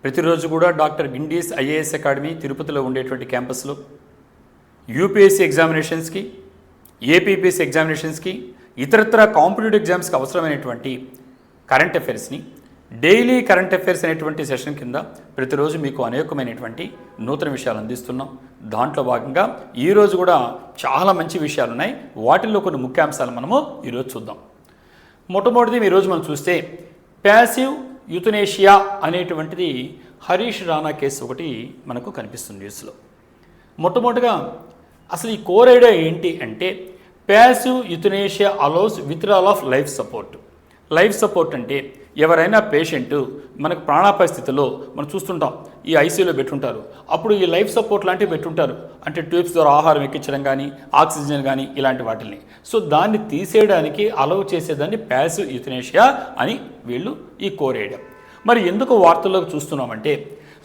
ప్రతిరోజు కూడా doctor గిండీస్ IAS academy తిరుపతిలో ఉండేటువంటి క్యాంపస్లో యూపీఎస్సీ ఎగ్జామినేషన్స్కి, ఏపీపీఎస్సీ ఎగ్జామినేషన్స్కి, ఇతరత్ర కాంపిటేటివ్ ఎగ్జామ్స్కి అవసరమైనటువంటి కరెంట్ అఫైర్స్ని డైలీ కరెంట్ అఫైర్స్ అనేటువంటి సెషన్ కింద ప్రతిరోజు మీకు అనేకమైనటువంటి నూతన విషయాలు అందిస్తున్నాం. దాంట్లో భాగంగా ఈరోజు కూడా చాలా మంచి విషయాలు ఉన్నాయి. వాటిల్లో కొన్ని ముఖ్యాంశాలు మనము ఈరోజు చూద్దాం. మొట్టమొదటిది ఈరోజు మనం చూస్తే ప్యాసివ్ యూథనేషియా అనేటువంటిది హరీష్ రాణా కేసు ఒకటి మనకు కనిపిస్తుంది న్యూస్లో. మొట్టమొదటిగా అసలు ఈ కోర్ ఐడియా ఏంటి అంటే passive euthanasia allows withdrawal of life support. Life support అంటే ఎవరైనా పేషెంట్ మనకు ప్రాణాపాయ స్థితిలో మనం చూస్తుంటాం, ఈ ఐసీయూలో పెట్టుంటారు, అప్పుడు ఈ లైఫ్ సపోర్ట్ లాంటివి పెట్టుంటారు, అంటే ట్యూబ్స్ ద్వారా ఆహారం ఎక్కించడం కానీ ఆక్సిజన్ కానీ ఇలాంటి వాటిని. సో దాన్ని తీసేయడానికి అలౌ చేసేదాన్ని ప్యాసివ్ యూథనేషియా అని వీళ్ళు ఈ కోర్ ఐడియా. మరి ఎందుకు వార్తల్లోకి చూస్తున్నామంటే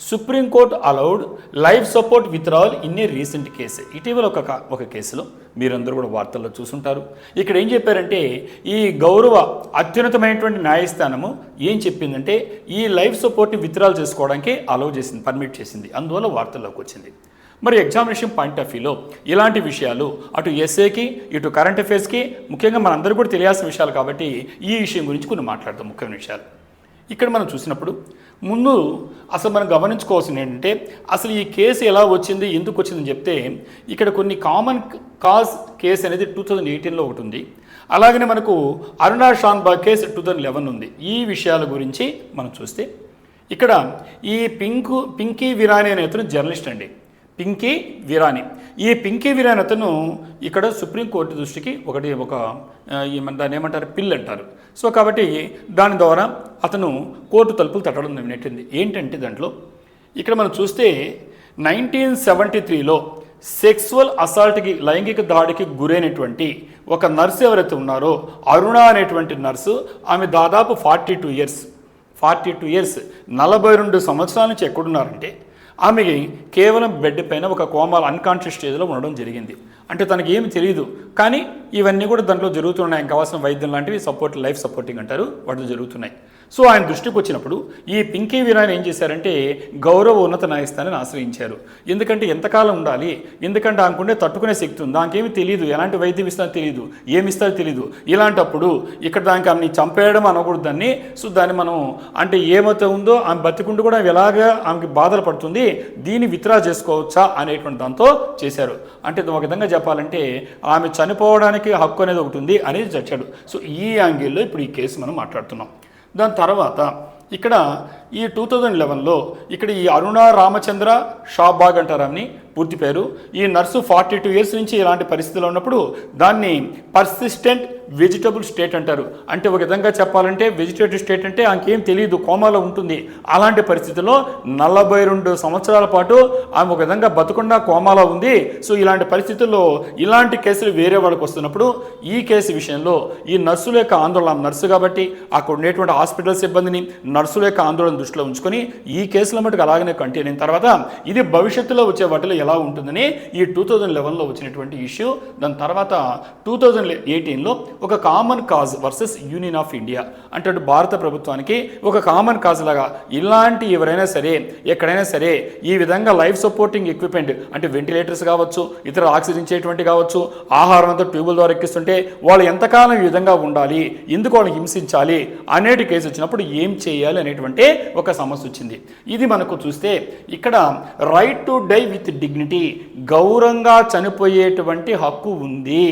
supreme court allowed life support withdrawal in a recent case. ఇటీవల ఒక కేసులో మీరందరూ కూడా వార్తల్లో చూసుంటారు. ఇక్కడ ఏం చెప్పారంటే ఈ గౌరవ అత్యున్నతమైనటువంటి న్యాయస్థానము ఏం చెప్పిందంటే ఈ లైఫ్ సపోర్ట్ని విత్డ్రాల్ చేసుకోవడానికి అలౌ చేసింది, పర్మిట్ చేసింది. అందువల్ల వార్తల్లోకి వచ్చింది. మరి ఎగ్జామినేషన్ పాయింట్ ఆఫ్ వ్యూలో ఇలాంటి విషయాలు అటు ఎస్ఏకి ఇటు కరెంట్ అఫైర్స్కి ముఖ్యంగా మనందరూ కూడా తెలియాల్సిన విషయాలు కాబట్టి ఈ విషయం గురించి కొన్ని మాట్లాడతాం. ముఖ్యమైన విషయాలు ఇక్కడ మనం చూసినప్పుడు ముందు అసలు మనం గమనించుకోవాల్సింది ఏంటంటే అసలు ఈ కేసు ఎలా వచ్చింది, ఎందుకు వచ్చిందని చెప్తే ఇక్కడ కొన్ని కామన్ కాజ్ కేసు అనేది 2018లో ఒకటి ఉంది. అలాగనే మనకు అరుణా షాన్బాగ్ కేసు 2011 ఉంది. ఈ విషయాల గురించి మనం చూస్తే ఇక్కడ ఈ పింకీ విరాని అనే అతను జర్నలిస్ట్ అండి, పింకీ విరాని. ఈ పింకీ విరాని అతను ఇక్కడ సుప్రీంకోర్టు దృష్టికి దాన్ని ఏమంటారు, పిల్ అంటారు. సో కాబట్టి దాని ద్వారా అతను కోర్టు తలుపులు తట్టడం నెట్టింది. ఏంటంటే దాంట్లో ఇక్కడ మనం చూస్తే 1973లో సెక్సువల్ అసాల్ట్కి, లైంగిక దాడికి గురైనటువంటి ఒక నర్సు ఎవరైతే ఉన్నారో అరుణ అనేటువంటి నర్సు, ఆమె దాదాపు 42 ఇయర్స్ 42 సంవత్సరాల నుంచి ఎక్కడున్నారంటే ఆమె కేవలం బెడ్ పైన ఒక కోమాల అన్కాన్షియస్ స్టేజ్లో ఉండడం జరిగింది. అంటే తనకి ఏమి తెలియదు, కానీ ఇవన్నీ కూడా దాంట్లో జరుగుతున్నాయి. కావాల్సిన వైద్యం లాంటివి లైఫ్ సపోర్టింగ్ అంటారు, వాటిలో జరుగుతున్నాయి. సో ఆయన దృష్టికి వచ్చినప్పుడు ఈ పింకీ వీరాని ఏం చేశారంటే గౌరవ ఉన్నత న్యాయస్థానాన్ని ఆశ్రయించారు. ఎందుకంటే ఎంతకాలం ఉండాలి, ఎందుకంటే ఆమెకుండే తట్టుకునే శక్తి ఉంది, దానికేమీ తెలియదు, ఎలాంటి వైద్యం ఇస్తారో తెలియదు, ఏమిస్తారో తెలియదు. ఇలాంటప్పుడు ఇక్కడ దానికి ఆమెని చంపేయడం అనకూడదు దాన్ని. సో దాన్ని మనం అంటే ఏమైతే ఉందో ఆమె బతికుంటూ కూడా ఎలాగా ఆమెకి బాధలు పడుతుంది, దీన్ని విత్డ్రా చేసుకోవచ్చా అనేటువంటి దాంతో చేశారు. అంటే ఒక విధంగా చెప్పాలంటే ఆమె చనిపోవడానికి హక్కు అనేది ఒకటి ఉంది అనేది చచ్చాడు. సో ఈ యాంగిల్లో ఇప్పుడు ఈ కేసు మనం మాట్లాడుతున్నాం. దాని తర్వాత ఇక్కడ ఈ 2011లో ఇక్కడ ఈ అరుణ రామచంద్ర షాబాగ్ అంటారు ఆమెని పూర్తి పేరు. ఈ నర్సు 42 ఇయర్స్ నుంచి ఇలాంటి పరిస్థితుల్లో ఉన్నప్పుడు దాన్ని పర్సిస్టెంట్ వెజిటబుల్ స్టేట్ అంటారు. అంటే ఒక విధంగా చెప్పాలంటే వెజిటేటివ్ స్టేట్ అంటే ఆమెకేం తెలియదు, కోమాలో ఉంటుంది. అలాంటి పరిస్థితుల్లో 42 సంవత్సరాల పాటు ఆమె ఒక విధంగా బతుకుండా కోమాలో ఉంది. సో ఇలాంటి పరిస్థితుల్లో ఇలాంటి కేసులు వేరే వాళ్ళకి వస్తున్నప్పుడు ఈ కేసు విషయంలో ఈ నర్సుల యొక్క ఆందోళన, నర్సు కాబట్టి అక్కడ ఉండేటువంటి హాస్పిటల్ సిబ్బందిని నర్సుల యొక్క ఆందోళన దృష్టిలో ఉంచుకొని ఈ కేసుల మటుకు అలాగనే కంటిన్యూ అయిన తర్వాత ఇది భవిష్యత్తులో వచ్చే వాటిలో ఎలా ఉంటుందని ఈ 2011లో వచ్చినటువంటి ఇష్యూ. దాని తర్వాత 2018లో ఒక common cause versus union of India అంటే భారత ప్రభుత్వానికి ఒక కామన్ కాజ్ లాగా ఇలాంటి ఎవరైనా సరే ఎక్కడైనా సరే ఈ విధంగా లైఫ్ సపోర్టింగ్ ఎక్విప్మెంట్ అంటే వెంటిలేటర్స్ కావచ్చు, ఇతర ఆక్సిజన్ ఇచ్చేటువంటి కావచ్చు, ఆహారం అంతా ట్యూబుల ద్వారా ఎక్కిస్తుంటే వాళ్ళు ఎంతకాలం ఈ విధంగా ఉండాలి, ఎందుకు వాళ్ళని హింసించాలి అనేటి కేసు వచ్చినప్పుడు ఏం చేయాలి అనేటువంటి ఒక సమస్య వచ్చింది. ఇది మనకు చూస్తే ఇక్కడ right to die with dignity, గౌరవంగా చనిపోయేటువంటి హక్కు ఉంది.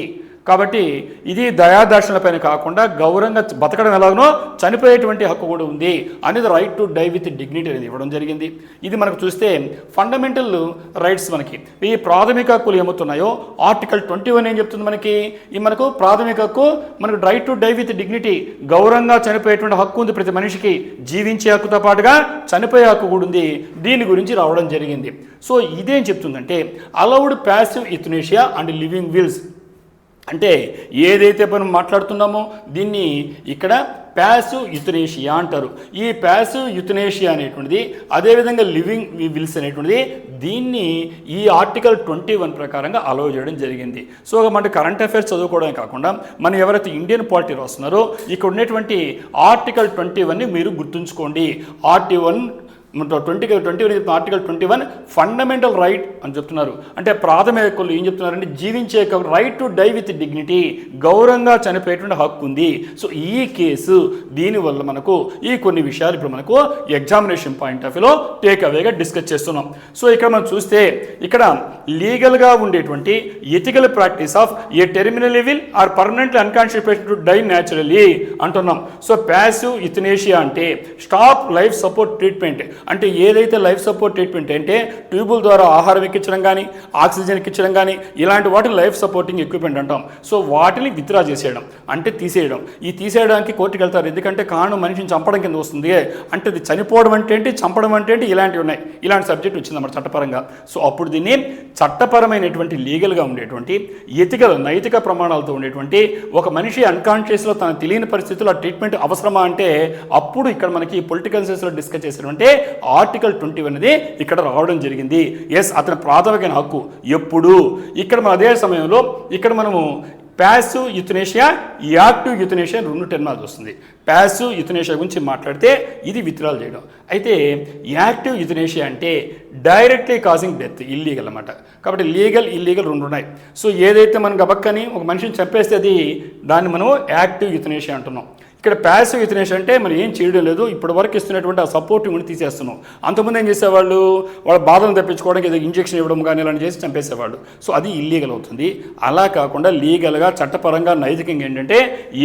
కాబట్టి ఇది దయాదర్శనపైన కాకుండా గౌరవంగా బతకడం ఎలాగనో చనిపోయేటువంటి హక్కు కూడా ఉంది అనేది right to die with dignity అనేది ఇవ్వడం జరిగింది. ఇది మనకు చూస్తే ఫండమెంటల్ రైట్స్ మనకి ఈ ప్రాథమిక హక్కులు ఏమవుతున్నాయో ఆర్టికల్ 21 ఏం చెప్తుంది మనకి, ఈ మనకు ప్రాథమిక హక్కు మనకు right to die with dignity, గౌరవంగా చనిపోయేటువంటి హక్కు ఉంది ప్రతి మనిషికి, జీవించే హక్కుతో పాటుగా చనిపోయే హక్కు కూడా ఉంది. దీని గురించి రావడం జరిగింది. సో ఇదేం చెప్తుందంటే allowed passive euthanasia and living wills అంటే ఏదైతే మనం మాట్లాడుతున్నామో దీన్ని ఇక్కడ ప్యాసివ్ యూథనేషియా అంటారు. ఈ ప్యాసివ్ యూథనేషియా అనేటువంటిది అదేవిధంగా లివింగ్ విల్స్ అనేటువంటిది దీన్ని ఈ ఆర్టికల్ 21 ప్రకారంగా అలౌ చేయడం జరిగింది. సో మన కరెంట్ అఫైర్స్ చదువుకోవడమే కాకుండా మనం ఎవరైతే ఇండియన్ పాలిటీ రాస్తున్నారో ఇక్కడ ఉన్నటువంటి ఆర్టికల్ 21ని మీరు గుర్తుంచుకోండి. ఆర్టికల్ 21 ఫండమెంటల్ రైట్ అని చెప్తున్నారు. అంటే ప్రాథమిక హక్కులు ఏం చెప్తున్నారంటే జీవించే right to die with dignity, గౌరవంగా చనిపోయేటువంటి హక్కు ఉంది. సో ఈ కేసు దీనివల్ల మనకు ఈ కొన్ని విషయాలు ఇప్పుడు మనకు ఎగ్జామినేషన్ పాయింట్ ఆఫ్ వ్యూలో టేక్ అవేగా డిస్కస్ చేస్తున్నాం. సో ఇక్కడ మనం చూస్తే ఇక్కడ లీగల్గా ఉండేటువంటి ethical practice of a terminal ill or permanently unconscious patient to die naturally అంటున్నాం. సో ప్యాసివ్ యుథనేషియా అంటే స్టాప్ లైఫ్ సపోర్ట్ ట్రీట్మెంట్, అంటే ఏదైతే లైఫ్ సపోర్ట్ ట్రీట్మెంట్ అంటే ట్యూబుల ద్వారా ఆహారం ఎక్కించడం కానీ ఆక్సిజన్ ఎక్కించడం కానీ ఇలాంటి వాటిని లైఫ్ సపోర్టింగ్ ఎక్విప్మెంట్ అంటాం. సో వాటిని విత్డ్రా చేసేయడం అంటే తీసేయడం. ఈ తీసేయడానికి కోర్టుకు వెళ్తారు, ఎందుకంటే కారణం మనిషిని చంపడం కింద వస్తుంది. అంటే అది చనిపోవడం అంటే ఏంటి, చంపడం అంటే ఏంటి, ఇలాంటివి ఉన్నాయి. ఇలాంటి సబ్జెక్ట్ వచ్చిందన్నమాట చట్టపరంగా. సో అప్పుడు దీన్ని చట్టపరమైనటువంటి లీగల్గా ఉండేటువంటి ఎథికల్ నైతిక ప్రమాణాలతో ఉండేటువంటి ఒక మనిషి అన్కాన్షియస్లో తన తెలియని పరిస్థితుల్లో ట్రీట్మెంట్ అవసరమా అంటే అప్పుడు ఇక్కడ మనకి పొలిటికల్ సైన్స్లో డిస్కస్ చేసినటువంటి ఆర్టికల్ 21 అనేది ఇక్కడ రావడం జరిగింది. ఎస్, అతని ప్రాథమిక హక్కు ఎప్పుడు ఇక్కడ మన అదే సమయంలో ఇక్కడ మనము ప్యాసివ్ యుథనేషియా, యాక్టివ్ యుథనేషియా రెండు టెర్మినాలజీ వస్తుంది. ప్యాసివ్ యుథనేషియా గురించి మాట్లాడితే ఇది విత్డ్రాల్ చేయడం, అయితే యాక్టివ్ యుథనేషియా అంటే డైరెక్ట్లీ కాజింగ్ డెత్, ఇల్లీగల్ అన్నమాట. కాబట్టి లీగల్ ఇల్లీగల్ రెండు ఉన్నాయి. సో ఏదైతే మనం గబక్కని ఒక మనిషిని చంపేస్తే అది దాన్ని మనం యాక్టివ్ యుథనేషియా అంటున్నాం. ఇక్కడ ప్యాసివ్ యుథనేషియా అంటే మనం ఏం చేయడం లేదు, ఇప్పటి వరకు ఇస్తున్నటువంటి ఆ సపోర్టివ్ని తీసేస్తున్నాం. అంతకుముందు ఏం చేసేవాళ్ళు, వాళ్ళ బాధను తప్పించుకోవడానికి ఏదో ఇంజెక్షన్ ఇవ్వడం కానీ ఇలాంటి చేసి చంపేసేవాళ్ళు. సో అది ఇల్లీగల్ అవుతుంది. అలా కాకుండా లీగల్గా చట్టపరంగా నైతికంగా ఏంటంటే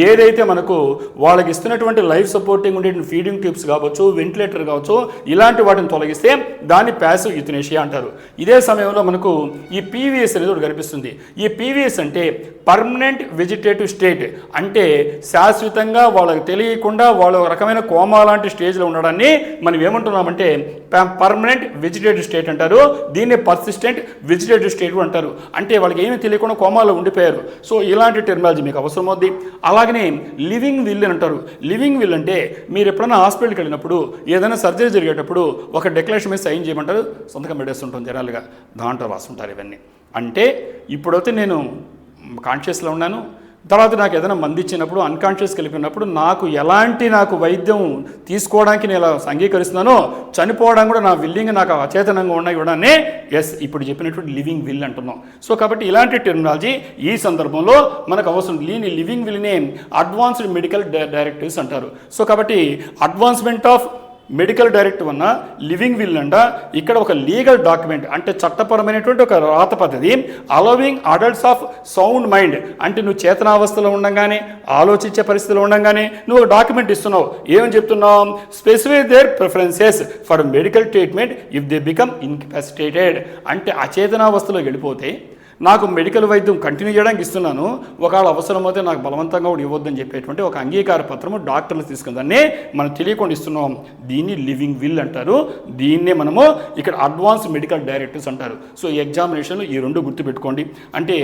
ఏదైతే మనకు వాళ్ళకి ఇస్తున్నటువంటి లైఫ్ సపోర్టింగ్ ఉండే ఫీడింగ్ ట్యూబ్స్ కావచ్చు, వెంటిలేటర్ కావచ్చు, ఇలాంటి వాటిని తొలగిస్తే దాన్ని ప్యాసివ్ యుథనేషియా అంటారు. ఇదే సమయంలో మనకు ఈ పీవీఎస్ అనేది ఒకటి కనిపిస్తుంది. ఈ పీవీఎస్ అంటే పర్మనెంట్ వెజిటేటివ్ స్టేట్, అంటే శాశ్వతంగా వాళ్ళకి తెలియకుండా వాళ్ళ రకమైన కోమా లాంటి స్టేజ్లో ఉండడాన్ని మనం ఏమంటున్నామంటే పర్మనెంట్ వెజిటేటివ్ స్టేట్ అంటారు. దీన్ని పర్సిస్టెంట్ వెజిటేటివ్ స్టేట్ అంటారు. అంటే వాళ్ళకి ఏమీ తెలియకుండా కోమాలో ఉండిపోయారు. సో ఇలాంటి టెర్మినాలజీ మీకు అవసరం అవుద్ది. అలాగనే లివింగ్ విల్ అని అంటారు. లివింగ్ విల్ అంటే మీరు ఎప్పుడైనా హాస్పిటల్కి వెళ్ళినప్పుడు ఏదైనా సర్జరీ జరిగేటప్పుడు ఒక డిక్లరేషన్ మీద సైన్ చేయమంటారు, సంతకం పెట్టేస్తుంటాం జనరల్గా, దాంట్లో రాస్తుంటారు ఇవన్నీ. అంటే ఇప్పుడైతే నేను కాన్షియస్లో ఉన్నాను, తర్వాత నాకు ఏదైనా మంది ఇచ్చినప్పుడు అన్కాన్షియస్కి వెళ్ళిపోయినప్పుడు నాకు వైద్యం తీసుకోవడానికి నేను ఎలా అంగీకరిస్తున్నానో చనిపోవడానికి కూడా నా విల్లింగ్ నాకు అచేతనంగా ఉన్నాయి కూడా ఎస్ ఇప్పుడు చెప్పినటువంటి లివింగ్ విల్ అంటున్నాం. సో కాబట్టి ఇలాంటి టెర్మినాలజీ ఈ సందర్భంలో మనకు అవసరం. లివింగ్ విల్నే అడ్వాన్స్డ్ మెడికల్ డైరెక్టివ్స్ అంటారు. సో కాబట్టి అడ్వాన్స్మెంట్ ఆఫ్ మెడికల్ డైరెక్టివ్ అన్న లివింగ్ విల్ అంట ఇక్కడ ఒక లీగల్ డాక్యుమెంట్, అంటే చట్టపరమైనటువంటి ఒక రాత పద్ధతి. Allowing adults of sound mind, అంటే నువ్వు చేతనావస్థలో ఉండగానే ఆలోచించే పరిస్థితిలో ఉండగానే నువ్వు ఒక డాక్యుమెంట్ ఇస్తున్నావు. ఏమని చెప్తున్నావు, specify their preferences for medical treatment if they become incapacitated, అంటే అచేతనావస్థలో వెళ్ళిపోతే నాకు మెడికల్ వైద్యం కంటిన్యూ చేయడానికి ఇస్తున్నాను, ఒకవేళ అవసరమైతే నాకు బలవంతంగా కూడా ఇవ్వద్దని చెప్పేటువంటి ఒక అంగీకార పత్రము డాక్టర్లు తీసుకుందాన్ని మనం తెలియకుండా ఇస్తున్నాం. దీన్ని లివింగ్ విల్ అంటారు. దీన్నే మనము ఇక్కడ అడ్వాన్స్ మెడికల్ డైరెక్టివ్స్ అంటారు. సో ఈ ఎగ్జామినేషన్లో ఈ రెండు గుర్తుపెట్టుకోండి. అంటే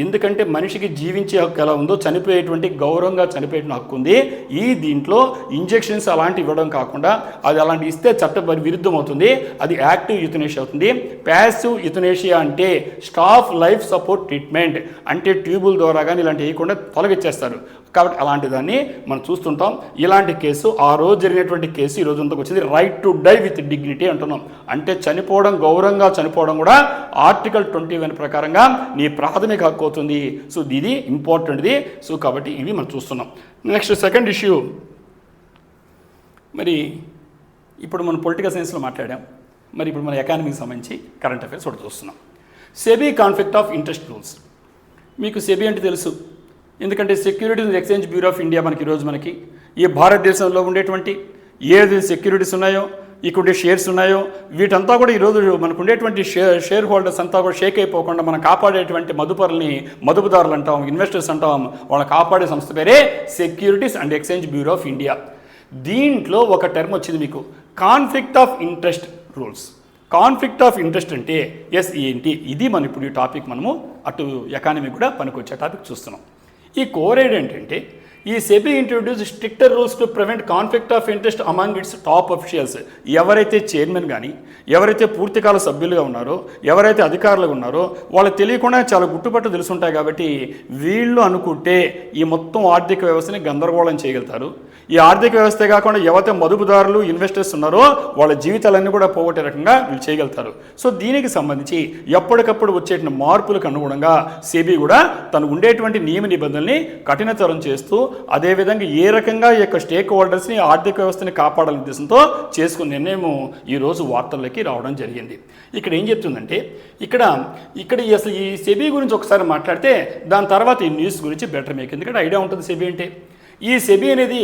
ఎందుకంటే మనిషికి జీవించే హక్కు ఎలా ఉందో చనిపోయేటువంటి గౌరవంగా చనిపోయేటువంటి హక్కు ఉంది. ఈ దీంట్లో ఇంజెక్షన్స్ అలాంటివి ఇవ్వడం కాకుండా అది అలాంటి ఇస్తే చట్ట విరుద్ధం అవుతుంది, అది యాక్టివ్ యుథనేషియా అవుతుంది. ప్యాసివ్ యుథనేషియా అంటే స్టాప్ లైఫ్ సపోర్ట్ ట్రీట్మెంట్, అంటే ట్యూబుల ద్వారా కానీ ఇలాంటి వేయకుండా తొలగించేస్తారు. కాబట్టి అలాంటి దాన్ని మనం చూస్తుంటాం. ఇలాంటి కేసు ఆ రోజు జరిగినటువంటి కేసు ఈ రోజు అంతకు వచ్చింది right to die with dignity అంటున్నాం. అంటే చనిపోవడం, గౌరవంగా చనిపోవడం కూడా ఆర్టికల్ 21 ప్రకారంగా నీ ప్రాథమిక హక్కు అవుతుంది. సో ఇది ఇంపార్టెంట్ది. సో కాబట్టి ఇవి మనం చూస్తున్నాం. నెక్స్ట్ సెకండ్ ఇష్యూ, మరి ఇప్పుడు మనం పొలిటికల్ సైన్స్లో మాట్లాడాం, మరి ఇప్పుడు మన ఎకానమీకి సంబంధించి కరెంట్ అఫైర్స్ ఒకటి చూస్తున్నాం. SEBI conflict of interest rules. మీకు సెబీ అంటే తెలుసు, ఎందుకంటే securities and exchange bureau of India మనకి ఈ భారతదేశంలో ఉండేటువంటి ఏది సెక్యూరిటీస్ ఉన్నాయో, ఇక్కడ షేర్స్ ఉన్నాయో వీటంతా కూడా ఈరోజు మనకు ఉండేటువంటి షేర్ హోల్డర్స్ అంతా కూడా షేక్ అయిపోకుండా మనం కాపాడేటువంటి మదుపుదారులు అంటాం, ఇన్వెస్టర్స్ అంటాం, వాళ్ళని కాపాడే సంస్థ పేరే securities and exchange bureau of India. దీంట్లో ఒక టర్మ్ వచ్చింది మీకు, conflict of interest rules. Conflict of interest అంటే ఎస్ ఏంటి, ఇది మనం ఇప్పుడు ఈ టాపిక్ మనము అటు ఎకానమీ కూడా పనికొచ్చే టాపిక్ చూస్తున్నాం. ఈ కోర్ ఏంటంటే ఈ SEBI introduce stricter rules to prevent conflict of interest among it's top officials. ఎవరైతే చైర్మన్ కానీ, ఎవరైతే పూర్తికాల సభ్యులుగా ఉన్నారో, ఎవరైతే అధికారులుగా ఉన్నారో వాళ్ళకి తెలియకుండా చాలా గుట్టుపట్టు తెలుసుంటాయి. కాబట్టి వీళ్ళు అనుకుంటే ఈ మొత్తం ఆర్థిక వ్యవస్థని గందరగోళం చేయగలుగుతారు. ఈ ఆర్థిక వ్యవస్థే కాకుండా ఎవరైతే మదుపుదారులు ఇన్వెస్టర్స్ ఉన్నారో వాళ్ళ జీవితాలన్నీ కూడా పోగొట్టే రకంగా వీళ్ళు చేయగలుగుతారు. సో దీనికి సంబంధించి ఎప్పటికప్పుడు వచ్చే మార్పులకు అనుగుణంగా సెబీ కూడా తను ఉండేటువంటి నియమ నిబంధనల్ని కఠినతరం చేస్తూ, అదేవిధంగా ఏ రకంగా ఈ యొక్క స్టేక్ హోల్డర్స్ని ఆర్థిక వ్యవస్థని కాపాడాలనే ఉద్దేశంతో చేసుకున్న నిర్ణయం ఈరోజు వార్తల్లోకి రావడం జరిగింది. ఇక్కడ ఏం చెప్తుందంటే ఇక్కడ అసలు ఈ సెబీ గురించి ఒకసారి మాట్లాడితే దాని తర్వాత ఈ న్యూస్ గురించి బెటర్ మీకు ఎందుకంటే ఐడియా ఉంటుంది. సెబీ అంటే ఈ సెబీ అనేది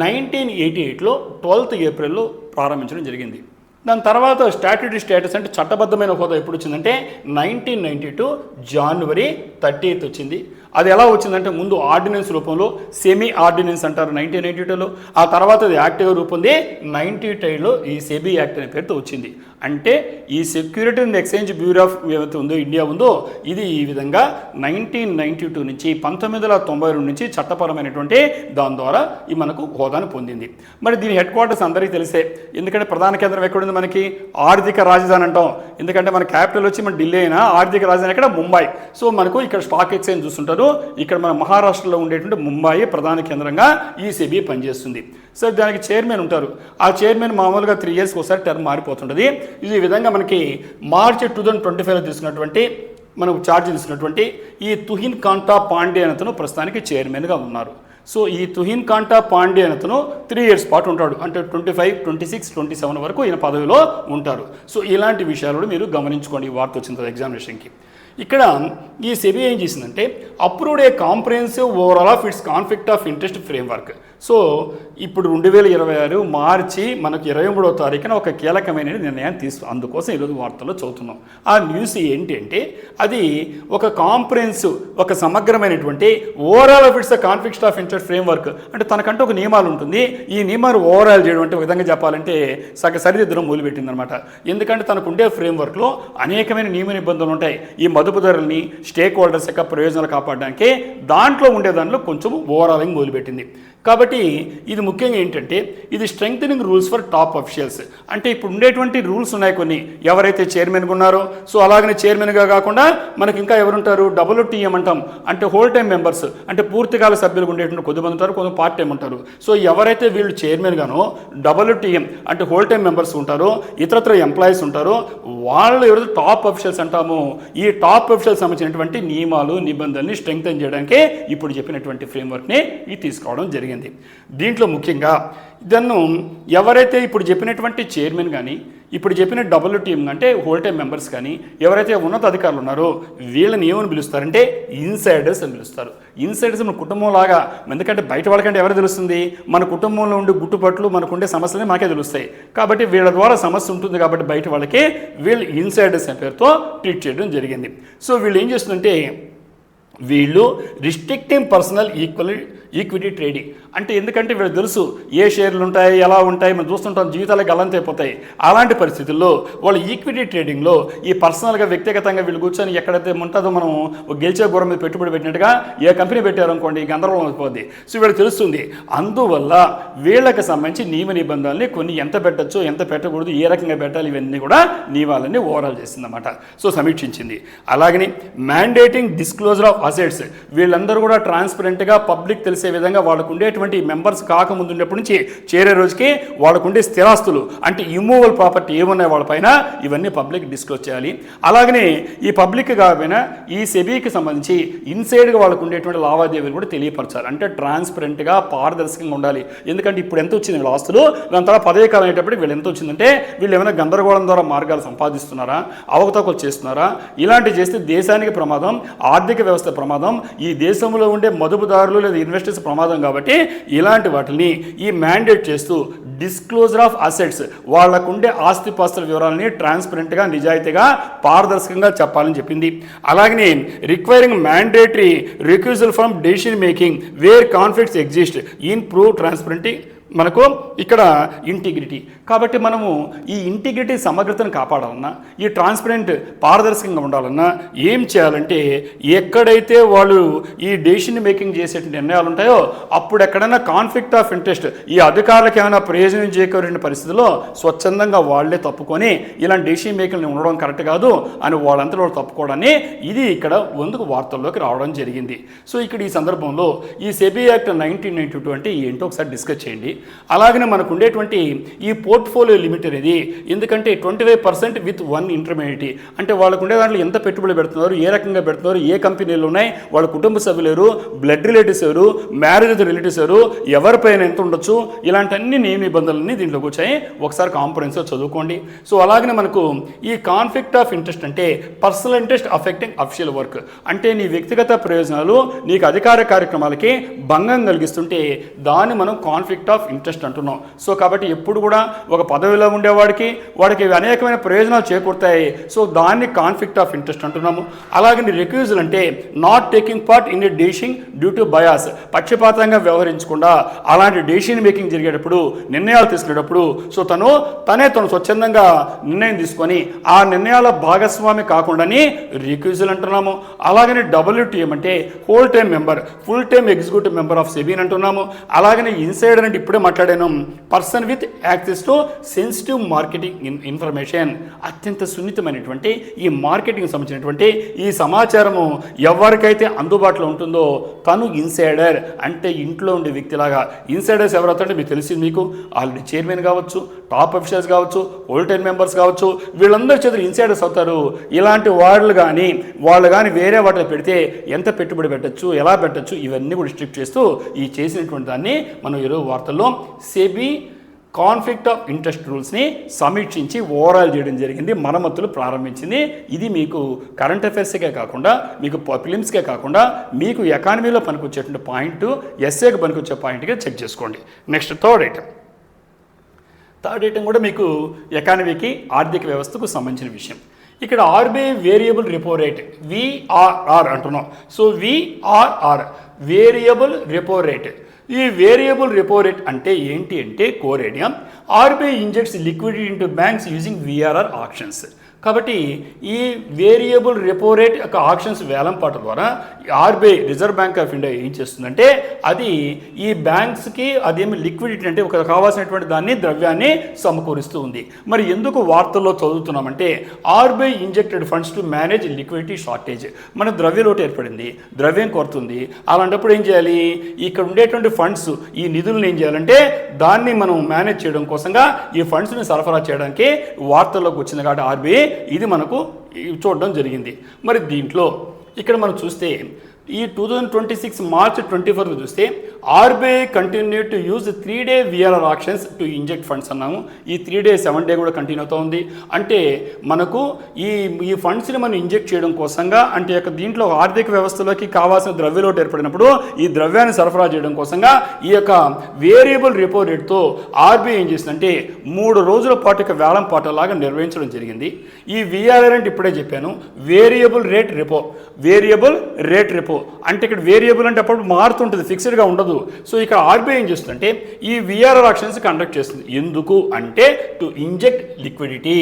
1988లో 12th ఏప్రిల్లో ప్రారంభించడం జరిగింది. దాని తర్వాత స్టాట్యూటరీ స్టేటస్ అంటే చట్టబద్ధమైన హోదా ఎప్పుడు వచ్చిందంటే 1992 జనవరి 30th వచ్చింది. అది ఎలా వచ్చిందంటే ముందు ఆర్డినెన్స్ రూపంలో సెమీ ఆర్డినెన్స్ అంటారు 1992లో, ఆ తర్వాత అది యాక్ట్గా రూపొంది 1995లో ఈ సెబీ యాక్ట్ అనే పేరుతో వచ్చింది. అంటే ఈ security and exchange bureau of ఏదైతే ఉందో ఇండియా ఉందో ఇది ఈ విధంగా 1992 నుంచి 1992 నుంచి చట్టపరమైనటువంటి దాని ద్వారా ఈ మనకు హోదాను పొందింది. మరి దీని హెడ్ క్వార్టర్స్ అందరికీ తెలిసే, ఎందుకంటే ప్రధాన కేంద్రం ఎక్కడుంది మనకి ఆర్థిక రాజధాని అంటాం. ఎందుకంటే మన క్యాపిటల్ వచ్చి మన ఢిల్లీ అయినా ఆర్థిక రాజధాని ఎక్కడ ముంబై. సో మనకు ఇక్కడ స్టాక్ ఎక్స్చేంజ్ చూస్తుంటారు. ఇక్కడ మన మహారాష్ట్రలో ఉండేటువంటి ముంబై ప్రధాన కేంద్రంగా ఈ సెబీ పనిచేస్తుంది. సో దానికి చైర్మన్ ఉంటారు. ఆ చైర్మన్ మామూలుగా 3 years ఒకసారి టర్మ్ మారిపోతుంటుంది. ఇది ఈ విధంగా మనకి మార్చి 2025లో తీసుకున్నటువంటి మనకు ఛార్జ్ తీసుకున్నటువంటి ఈ తుహిన్ కాంటా పాండే అతను ప్రస్తుతానికి చైర్మన్గా ఉన్నారు. సో ఈ తుహిన్ కాంటా పాండే అతను 3 years పాటు ఉంటాడు. అంటే 25, 26, 27 వరకు ఈయన పదవిలో ఉంటారు. సో ఇలాంటి విషయాలు మీరు గమనించుకోండి ఈ వార్త వచ్చిన తర్వాత ఎగ్జామినేషన్కి. ఇక్కడ ఈ సెబీ ఏం చేసిందంటే approved a comprehensive overall of its conflict of interest framework. So ఇప్పుడు 2026 మార్చి మనకు 23వ తారీఖున ఒక కీలకమైన నిర్ణయాన్ని అందుకోసం ఈరోజు వార్తల్లో చదువుతున్నాం. ఆ న్యూస్ ఏంటి అంటే అది ఒక కాంప్రహెన్సివ్, ఒక సమగ్రమైనటువంటి overall of its conflict of interest framework. అంటే తనకంటూ ఒక నియమాలు ఉంటుంది. ఈ నియమాలు ఓవరాల్ చేయడం అంటే ఒక విధంగా చెప్పాలంటే సరిదిద్దడం మొదలుపెట్టిందనమాట. ఎందుకంటే తనకు ఉండే ఫ్రేమ్వర్క్లో అనేకమైన నియమ నిబంధనలు ఉంటాయి. ఈ మదుపుదారుల్ని స్టేక్ హోల్డర్స్ యొక్క ప్రయోజనాలు కాపాడడానికి దాంట్లో ఉండే దానిలో కొంచెం ఓవరాలింగ్ మొదలుపెట్టింది. కాబట్టి ఇది ముఖ్యంగా ఏంటంటే ఇది strengthening rules for top officials. అంటే ఇప్పుడు ఉండేటువంటి రూల్స్ ఉన్నాయి కొన్ని, ఎవరైతే చైర్మన్గా ఉన్నారో. సో అలాగనే చైర్మన్గా కాకుండా మనకి ఇంకా ఎవరుంటారు, WTM అంటాం. అంటే హోల్ టైం మెంబర్స్, అంటే పూర్తికాల సభ్యులు ఉండేటువంటి కొద్దిమంది ఉంటారు, కొంత పార్ట్ టైం ఉంటారు. సో ఎవరైతే వీళ్ళు చైర్మన్గానో WTM అంటే హోల్ టైం మెంబర్స్ ఉంటారో, ఇతరత్ర ఎంప్లాయీస్ ఉంటారో, వాళ్ళు ఎవరైతే టాప్ అఫీషియల్స్ అంటామో ఈ టాప్ అఫీషియల్స్ సంబంధించినటువంటి నియమాలు నిబంధనల్ని స్ట్రెంగ్థన్ చేయడానికే ఇప్పుడు చెప్పినటువంటి ఫ్రేమ్వర్క్ని ఇది తీసుకోవడం జరిగింది. దీంట్లో ముఖ్యంగా దాన్ని ఎవరైతే ఇప్పుడు చెప్పినటువంటి చైర్మన్ కానీ, ఇప్పుడు చెప్పిన WTM అంటే హోల్ టైం మెంబర్స్ కానీ, ఎవరైతే ఉన్నత అధికారులు ఉన్నారో వీళ్ళని ఏమని పిలుస్తారంటే ఇన్సైడర్స్ అని పిలుస్తారు. ఇన్సైడర్స్ మన కుటుంబం లాగా, ఎందుకంటే బయట వాళ్ళకంటే ఎవరు తెలుస్తుంది, మన కుటుంబంలో ఉండే గుట్టుపట్లు మనకుండే సమస్యలని మనకే తెలుస్తాయి. కాబట్టి వీళ్ళ ద్వారా సమస్య ఉంటుంది కాబట్టి బయట వాళ్ళకి వీళ్ళు ఇన్సైడర్స్ అనే పేరుతో ట్రీట్ చేయడం జరిగింది. సో వీళ్ళు ఏం చేస్తుందంటే వీళ్ళు రిస్ట్రిక్టింగ్ పర్సనల్ ఈక్విటీ ట్రేడింగ్. అంటే ఎందుకంటే వీళ్ళు తెలుసు ఏ షేర్లు ఉంటాయి, ఎలా ఉంటాయి, మనం చూస్తుంటాం, జీవితాలకు గల్లంతైపోతాయి. అలాంటి పరిస్థితుల్లో వాళ్ళు ఈక్విటీ ట్రేడింగ్లో ఈ పర్సనల్గా వ్యక్తిగతంగా వీళ్ళు కూర్చొని ఎక్కడైతే ఉంటుందో మనం గెలిచే గుర్రం మీద పెట్టుబడి పెట్టినట్టుగా ఏ కంపెనీ పెట్టారనుకోండి గందరగోళం అయిపోద్ది. సో వీళ్ళకి తెలుస్తుంది. అందువల్ల వీళ్ళకి సంబంధించి నియమ నిబంధనల్ని కొన్ని ఎంత పెట్టచ్చో ఎంత పెట్టకూడదు, ఏ రకంగా పెట్టాలి, ఇవన్నీ కూడా నియమాలన్నీ ఓవరాల్ చేసిందన్నమాట. సో సమీక్షించింది. అలాగని మ్యాండేటింగ్ డిస్క్లోజర్ ఆఫ్ అసెట్స్, వీళ్ళందరూ కూడా ట్రాన్స్పరెంట్గా పబ్లిక్ తెలిసే విధంగా వాళ్ళకు ఉండేటువంటి మెంబర్స్ కాకముందు ఉన్నప్పటి నుంచి చేరే రోజుకి వాళ్ళకు ఉండే స్థిరాస్తులు అంటే ఇమ్మూవల్ ప్రాపర్టీ ఏమున్నాయి వాళ్ళపైన ఇవన్నీ పబ్లిక్ డిస్క్లోజ్ చేయాలి. అలాగనే ఈ పబ్లిక్ కాకపోయినా ఈ సెబీకి సంబంధించి ఇన్సైడ్గా వాళ్ళకు ఉండేటువంటి లావాదేవీలు కూడా తెలియపరచాలి. అంటే ట్రాన్స్పరెంట్గా పారదర్శకంగా ఉండాలి. ఎందుకంటే ఇప్పుడు ఎంత వచ్చింది వీళ్ళ ఆస్తులు, దాని తర్వాత పదవి కాలం అయ్యేటప్పుడు వీళ్ళు ఎంత వచ్చిందంటే వీళ్ళు ఏమైనా గందరగోళం ద్వారా మార్గాలు సంపాదిస్తున్నారా, అవకతవకలు చేస్తున్నారా, ఇలాంటివి చేస్తే దేశానికి ప్రమాదం, ఆర్థిక వ్యవస్థ ప్రమాదం, ఈ దేశంలో ఉండే మదుపుదారులు లేదా ఇన్వెస్టర్స్ ప్రమాదం. కాబట్టి ఇలాంటి వాటిని ఈ మ్యాండేట్ చేస్తూ డిస్క్లోజర్ ఆఫ్ అసెట్స్, వాళ్ళకుండే ఆస్తిపాస్తుల వివరాలని ట్రాన్స్పరెంట్గా నిజాయితీగా పారదర్శకంగా చెప్పాలని చెప్పింది. అలాగనే requiring mandatory recusal from decision making where conflicts exist in prove మనకు ఇక్కడ ఇంటిగ్రిటీ. కాబట్టి మనము ఈ ఇంటిగ్రిటీ సమగ్రతను కాపాడాలన్నా, ఈ ట్రాన్స్పరెంట్ పారదర్శకంగా ఉండాలన్నా ఏం చేయాలంటే, ఎక్కడైతే వాళ్ళు ఈ డెసిషన్ మేకింగ్ చేసే నిర్ణయాలు ఉంటాయో అప్పుడు ఎక్కడైనా కాన్ఫ్లిక్ట్ ఆఫ్ ఇంట్రెస్ట్, ఈ అధికారులకు ఏమైనా ప్రయోజనం చేకూరిన పరిస్థితుల్లో స్వచ్ఛందంగా వాళ్లే తప్పుకొని ఇలాంటి డెసిషన్ మేకింగ్ ఉండడం కరెక్ట్ కాదు అని వాళ్ళంతా వాళ్ళు తప్పుకోవడాన్ని ఇది ఇక్కడ ముందుకు వార్తల్లోకి రావడం జరిగింది. సో ఇక్కడ ఈ సందర్భంలో ఈ సెబీ యాక్ట్ 1992 అంటే ఏంటో ఒకసారి డిస్కస్ చేయండి. అలాగనే మనకు ఉండేటువంటి ఈ పోర్ట్ఫోలియో లిమిట్ అనేది, ఎందుకంటే 25% విత్ 1 ఇంటర్మీడియట్, అంటే వాళ్ళకు ఉండే దాంట్లో ఎంత పెట్టుబడి పెడుతున్నారు, ఏ రకంగా పెడుతున్నారు, ఏ కంపెనీలు ఉన్నాయి, వాళ్ళ కుటుంబ సభ్యులు ఎవరు, బ్లడ్ రిలేటివ్స్ ఎవరు, మ్యారేజ్ రిలేటివ్స్ ఎవరు, ఎవరిపైన ఎంత ఉండొచ్చు, ఇలాంటి అన్ని నియమ నిబంధనలన్నీ దీంట్లోకి వచ్చాయి. ఒకసారి కాంప్రహెన్సివ్ చదువుకోండి. సో అలాగనే మనకు ఈ కాన్ఫ్లిక్ట్ ఆఫ్ ఇంట్రెస్ట్ అంటే personal interest affecting official work, అంటే నీ వ్యక్తిగత ప్రయోజనాలు నీకు అధికార కార్యక్రమాలకి భంగం కలిగిస్తుంటే దాన్ని మనం కాన్ఫ్లిక్ట్ ఆఫ్ ఇంట్రెస్ట్ అంటున్నాం. సో కాబట్టి ఎప్పుడు కూడా ఒక పదవిలో ఉండేవాడికి వాడికి అనేకమైన ప్రయోజనాలు చేకూరుతాయి. సో దాన్ని కాన్ఫ్లిక్ట్ ఆఫ్ ఇంట్రెస్ట్ అంటున్నాము. అలాగే రిక్యూజల్ అంటే not taking part in a decision due to bias, పక్షపాతంగా వ్యవహరించకుండా అలాంటి డెసిషన్ మేకింగ్ జరిగేటప్పుడు, నిర్ణయాలు తీసుకునేటప్పుడు సో తను స్వచ్ఛందంగా నిర్ణయం తీసుకొని ఆ నిర్ణయాల భాగస్వామి కాకుండానే రిక్యూజల్ అంటున్నాము. అలాగనే WTM అంటే whole time member, full time executive member of SEBI అంటున్నాము. అలాగనే ఇన్సైడర్ అంటే ఇప్పుడే మాట్లాడాను, person with access to sensitive marketing information, అత్యంత సున్నితమైనటువంటి ఈ మార్కెటింగ్ సంబంధించినటువంటి ఈ సమాచారము ఎవరికైతే అందుబాటులో ఉంటుందో తను ఇన్సైడర్, అంటే ఇంట్లో ఉండే వ్యక్తిలాగా. ఇన్సైడర్స్ ఎవరైతే మీకు తెలిసింది, మీకు ఆల్రెడీ చైర్మన్ కావచ్చు, టాప్ అఫీషియల్స్ కావచ్చు, హోల్ టైమ్ మెంబర్స్ కావచ్చు, వీళ్ళందరూ చేతులు ఇన్సైడర్స్ అవుతారు. ఇలాంటి వాళ్ళు కానీ వేరే వాటిలో పెడితే ఎంత పెట్టుబడి పెట్టచ్చు, ఎలా పెట్టచ్చు, ఇవన్నీ కూడా రిస్ట్రిక్ట్ చేస్తూ ఈ చేసినటువంటి దాన్ని మనం ఈరోజు వార్తల్లో సెబీ కాన్ఫ్లిక్ట్ ఆఫ్ ఇంట్రెస్ట్ రూల్స్ని సమీక్షించి ఓవరాల్ చేయడం జరిగింది, మరమ్మతులు ప్రారంభించింది. ఇది మీకు కరెంట్ అఫైర్స్కే కాకుండా, మీకు ఫిలిమ్స్కే కాకుండా, మీకు ఎకానమీలో పనికొచ్చేటువంటి పాయింట్, ఎస్ఏకి పనికొచ్చే పాయింట్గా చెక్ చేసుకోండి. నెక్స్ట్ థర్డ్ ఐటమ్ కూడా మీకు ఎకానమీకి, ఆర్థిక వ్యవస్థకు సంబంధించిన విషయం. ఇక్కడ RBI variable repo rate VRR అంటున్నాం. సో VRR వేరియబుల్ రెపో రేట్. ఈ వేరియబుల్ రెపో రేట్ అంటే ఏంటి అంటే core idea, RBI injects liquidity into banks using VRR auctions. కాబట్టి ఈ వేరియబుల్ రెపో రేట్ యొక్క ఆక్షన్స్ వేలంపాట ద్వారా RBI reserve bank of India ఏం చేస్తుందంటే అది ఈ బ్యాంక్స్కి అదేమి లిక్విడిటీ అంటే ఒక కావాల్సినటువంటి దాన్ని, ద్రవ్యాన్ని సమకూరుస్తూ ఉంది. మరి ఎందుకు వార్తల్లో చదువుతున్నామంటే RBI injected funds to manage liquidity shortage, మన ద్రవ్య లోటు ఏర్పడింది, ద్రవ్యం కొరుతుంది. అలాంటప్పుడు ఏం చేయాలి, ఇక్కడ ఉండేటువంటి ఫండ్స్, ఈ నిధులను ఏం చేయాలంటే దాన్ని మనం మేనేజ్ చేయడం కోసంగా ఈ ఫండ్స్ని సరఫరా చేయడానికి వార్తల్లోకి వచ్చింది. కాబట్టి ఆర్బీఐ ఇది మనకు చూడడం జరిగింది. మరి దీంట్లో ఇక్కడ మనం చూస్తే ఈ 2026 మార్చ్ 24 చూస్తే RBI continue to use 3-day VRR actions to inject funds అన్నాము. ఈ 3-day 7-day కూడా కంటిన్యూ అవుతూ ఉంది. అంటే మనకు ఈ ఫండ్స్ని మనం ఇంజెక్ట్ చేయడం కోసంగా, అంటే దీంట్లో ఆర్థిక వ్యవస్థలోకి కావాల్సిన ద్రవ్యలోటు ఏర్పడినప్పుడు ఈ ద్రవ్యాన్ని సరఫరా చేయడం కోసంగా ఈ యొక్క వేరియబుల్ రెపో రేట్తో ఆర్బీఐ ఏం చేసిందంటే 3 రోజుల పాటు యొక్క వేలం పాటలాగా నిర్వహించడం జరిగింది. ఈ VRR అంటే ఇప్పుడే చెప్పాను, variable rate repo, variable rate repo అంటే ఇక్కడ వేరియబుల్ అంటే అప్పుడు మారుతుంటుంది, ఫిక్స్డ్గా ఉండదు. సో ఇక్కడ ఆర్బీఐ ఏం చేస్తుందంటే ఈ VRR ఆక్షన్స్ కండక్ట్ చేస్తుంది. ఎందుకు అంటే టు ఇంజెక్ట్ లిక్విడిటీ.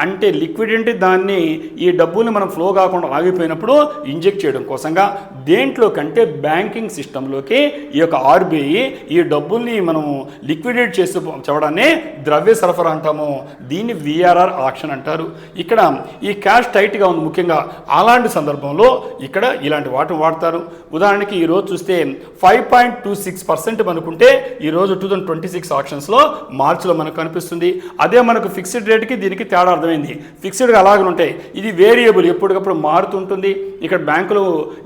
అంటే లిక్విడిటీ అంటే దాన్ని, ఈ డబ్బుల్ని మనం ఫ్లో కాకుండా ఆగిపోయినప్పుడు ఇంజెక్ట్ చేయడం కోసంగా దేంట్లో కంటే బ్యాంకింగ్ సిస్టంలోకి ఈ యొక్క ఆర్బీఐ ఈ డబ్బుల్ని మనం లిక్విడేట్ చేసి చెప్పడాన్ని ద్రవ్య సరఫరా అంటాము. దీన్ని VRR ఆక్షన్ అంటారు. ఇక్కడ ఈ క్యాష్ టైట్గా ఉంది ముఖ్యంగా, అలాంటి సందర్భంలో ఇక్కడ ఇలాంటి వాటిని వాడతారు. ఉదాహరణకి ఈరోజు చూస్తే 5.26% అనుకుంటే ఈరోజు 2026 ఆక్షన్స్లో మార్చిలో మనకు కనిపిస్తుంది. అదే మనకు ఫిక్స్డ్ రేట్కి దీనికి తేడా అర్థమైంది. ఫిక్స్డ్గా అలాగే ఉంటాయి, ఇది వేరియబుల్ ఎప్పటికప్పుడు మారుతుంటుంది. ఇక్కడ బ్యాంకులు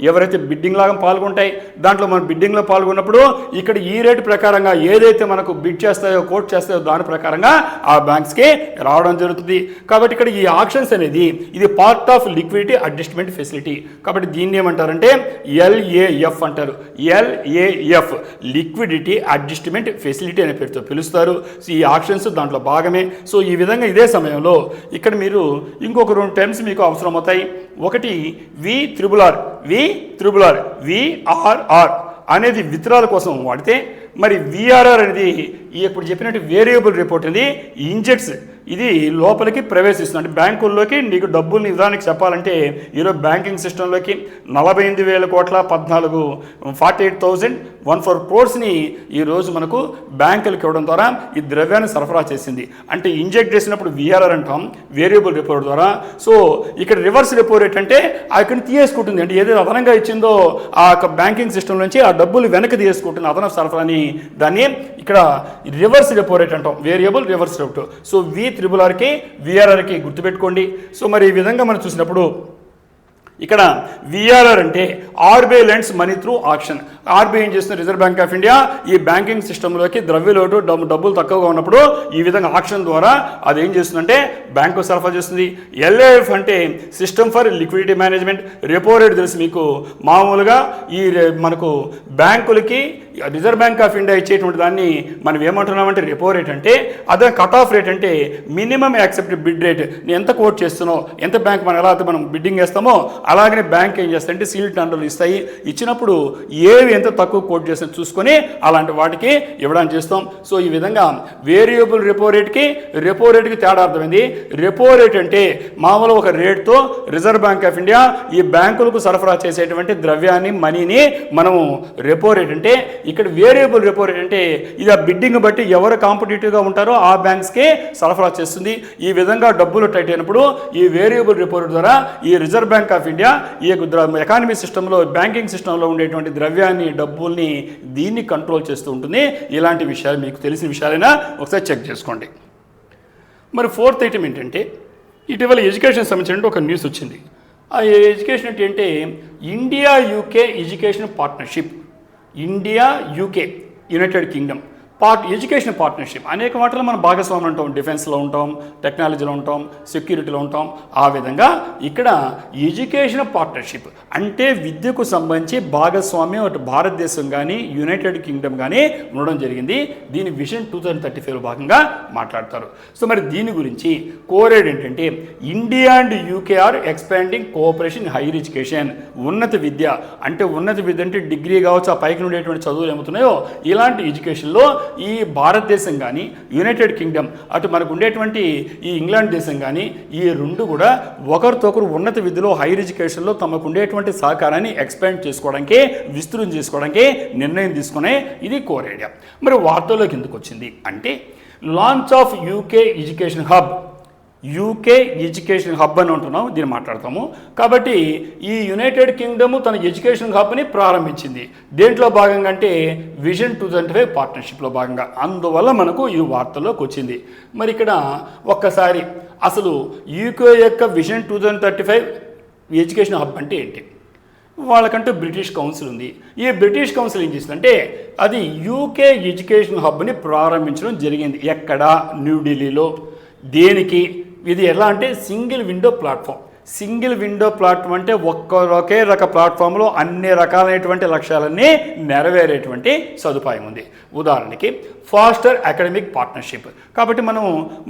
ఎవరైతే బిడ్డింగ్ లాగా పాల్గొంటాయి, దాంట్లో మనం బిడ్డింగ్లో పాల్గొన్నప్పుడు ఇక్కడ ఈ రేటు ప్రకారంగా ఏదైతే మనకు బిడ్ చేస్తాయో, కోట్ చేస్తాయో దాని ప్రకారంగా ఆ బ్యాంక్స్కి రావడం జరుగుతుంది. కాబట్టి ఇక్కడ ఈ ఆక్షన్స్ అనేది ఇది part of liquidity adjustment facility. కాబట్టి దీన్ని ఏమంటారంటే LAF అంటారు. LAF లిక్విడిటీ అడ్జస్ట్మెంట్ ఫెసిలిటీ అనే పేరుతో పిలుస్తారు. సో ఈ ఆక్షన్స్ దాంట్లో భాగమే. సో ఈ విధంగా ఇదే సమయంలో ఇక్కడ మీరు ఇంకొక 2 టర్మ్స్ మీకు అవసరం అవుతాయి. ఒకటి VRR అనేది విత్డ్రాల కోసం వాడితే, మరి విఆర్ఆర్ అనేది ఇప్పుడు చెప్పినట్టు వేరియబుల్ రిపోర్ట్ అనేది ఇంజెక్ట్స్ ఇది లోపలికి ప్రవేశిస్తుంది. అంటే బ్యాంకుల్లోకి నీకు డబ్బుల్ని విధానికి చెప్పాలంటే ఈరోజు బ్యాంకింగ్ సిస్టంలోకి 48,000 కోట్ల 48,104 క్రోర్స్ని ఈరోజు మనకు బ్యాంకులకు ఇవ్వడం ద్వారా ఈ ద్రవ్యాన్ని సరఫరా చేసింది. అంటే ఇంజెక్ట్ చేసినప్పుడు విఆర్ఆర్ అంటాం వేరియబుల్ రిపోర్ట్ ద్వారా. సో ఇక్కడ రివర్స్ రెపో రేట్ అంటే అక్కడ తీసుకుంటుంది, అంటే ఏదైతే అదనంగా ఇచ్చిందో ఆ బ్యాంకింగ్ సిస్టమ్ నుంచి ఆ డబ్బులు వెనక్కి తీసుకుంటుంది అదనపు సరఫరాని. దాన్ని ఇక్కడ రివర్స్ రెపో రేట్ అంటాం, వేరియబుల్ రివర్స్ రెపో. సో VRRకి విఆర్ఆర్కి గుర్తుపెట్టుకోండి. సో మరి ఈ విధంగా మనం చూసినప్పుడు ఇక్కడ విఆర్ఆర్ అంటే RBI lends money through auction. RBI ఏం చేస్తుంది, రిజర్వ్ బ్యాంక్ ఆఫ్ ఇండియా ఈ బ్యాంకింగ్ సిస్టంలోకి ద్రవ్యలోటు డబ్బులు తక్కువగా ఉన్నప్పుడు ఈ విధంగా ఆక్షన్ ద్వారా అది ఏం చేస్తుందంటే బ్యాంకు సరఫరా చేస్తుంది. LAF అంటే system for liquidity management. Repo rate తెలుసు మీకు, మామూలుగా ఈ మనకు బ్యాంకులకి రిజర్వ్ బ్యాంక్ ఆఫ్ ఇండియా ఇచ్చేటువంటి దాన్ని మనం ఏమంటున్నామంటే రెపో రేట్ అంటే అదే కట్ ఆఫ్ రేట్ అంటే మినిమం యాక్సెప్టెడ్ బిడ్ రేట్. నేను ఎంత కోట్ చేస్తున్నావు, ఎంత బ్యాంక్ మనం ఎలా అయితే మనం బిడ్డింగ్ వేస్తామో అలాగనే బ్యాంక్ ఏం చేస్తాయంటే సీల్ టెండర్లు ఇస్తాయి. ఇచ్చినప్పుడు ఏవి ఎంత తక్కువ కోట్ చేస్తాం చూసుకొని అలాంటి వాటికి ఇవ్వడానికి చేస్తాం. సో ఈ విధంగా వేరియబుల్ రెపో రేట్కి తేడా అర్థమైంది. రెపో రేట్ అంటే మామూలు ఒక రేట్తో రిజర్వ్ బ్యాంక్ ఆఫ్ ఇండియా ఈ బ్యాంకులకు సరఫరా చేసేటువంటి ద్రవ్యాన్ని మనీని మనము రెపో రేట్ అంటే. ఇక్కడ వేరియబుల్ రెపో రేట్ అంటే ఇది ఆ బిడ్డింగ్ బట్టి ఎవరు కాంపిటేటివ్గా ఉంటారో ఆ బ్యాంక్స్కే సరఫరా చేస్తుంది. ఈ విధంగా డబ్బులు టైట్ అయినప్పుడు ఈ వేరియబుల్ రెపో రేట్ ద్వారా ఈ రిజర్వ్ బ్యాంక్ ఆఫ్ ఇండియా ఈ ఎకానమీ సిస్టంలో బ్యాంకింగ్ సిస్టంలో ఉండేటువంటి ద్రవ్యాన్ని డబ్బుల్ని దీన్ని కంట్రోల్ చేస్తూ ఉంటుంది. ఇలాంటి విషయాలు మీకు తెలిసిన విషయాలైనా ఒకసారి చెక్ చేసుకోండి. మరి ఫోర్త్ ఐటమ్ ఏంటంటే ఇటీవల ఎడ్యుకేషన్ సంబంధించిన ఒక న్యూస్ వచ్చింది. ఆ ఎడ్యుకేషన్ ఏంటంటే India UK education partnership. India UK United Kingdom education partnership. అనేక వాటిలో మనం భాగస్వాములు ఉంటాం, డిఫెన్స్లో ఉంటాం, టెక్నాలజీలో ఉంటాం, సెక్యూరిటీలో ఉంటాం. ఆ విధంగా ఇక్కడ ఎడ్యుకేషన్ పార్ట్నర్షిప్ అంటే విద్యకు సంబంధించి భాగస్వామ్యం అటు భారతదేశం కానీ యునైటెడ్ కింగ్డమ్ కానీ ఉండడం జరిగింది. దీని విజన్ 2035లో భాగంగా మాట్లాడతారు. సో మరి దీని గురించి కోరేడ్ ఏంటంటే India and UK are expanding cooperation in higher education. ఉన్నత విద్య అంటే డిగ్రీ కావచ్చు, ఆ పైకి ఉండేటువంటి చదువులు ఏమవుతున్నాయో ఇలాంటి ఎడ్యుకేషన్లో ఈ భారతదేశం కానీ యునైటెడ్ కింగ్డమ్ అటు మనకు ఉండేటువంటి ఈ ఇంగ్లాండ్ దేశం కానీ ఈ రెండు కూడా ఒకరితో ఒకరు ఉన్నత విద్యలో హైయర్ ఎడ్యుకేషన్లో తమకు ఉండేటువంటి సహకారాన్ని ఎక్స్పాండ్ చేసుకోవడానికి విస్తృతం చేసుకోవడానికి నిర్ణయం తీసుకునే ఇది కోర్ ఐడియా. మరి వార్తల్లోకి ఎందుకు వచ్చింది అంటే launch of UK education hub. UK education hub అని ఉంటున్నాం, దీన్ని మాట్లాడతాము. కాబట్టి ఈ యునైటెడ్ కింగ్డమ్ తన ఎడ్యుకేషన్ హబ్ని ప్రారంభించింది. దేంట్లో భాగంగా అంటే విజన్ 2035 పార్ట్నర్షిప్లో భాగంగా. అందువల్ల మనకు ఈ వార్తల్లోకి వచ్చింది. మరి ఇక్కడ ఒక్కసారి అసలు UK యొక్క విజన్ 2035 ఎడ్యుకేషన్ హబ్ అంటే ఏంటి? వాళ్ళకంటూ బ్రిటిష్ కౌన్సిల్ ఉంది. ఈ బ్రిటిష్ కౌన్సిల్ ఏం చేసిందంటే అది UK ఎడ్యుకేషన్ హబ్ని ప్రారంభించడం జరిగింది. ఎక్కడ? న్యూఢిల్లీలో. దేనికి? ఇది ఎలా అంటే single window platform. Single window platform అంటే ఒకే రక ప్లాట్ఫామ్లో అన్ని రకాలైనటువంటి లక్ష్యాలన్నీ నెరవేరేటువంటి సదుపాయం ఉంది. ఉదాహరణకి ఫాస్టర్ అకాడమిక్ పార్ట్నర్షిప్. కాబట్టి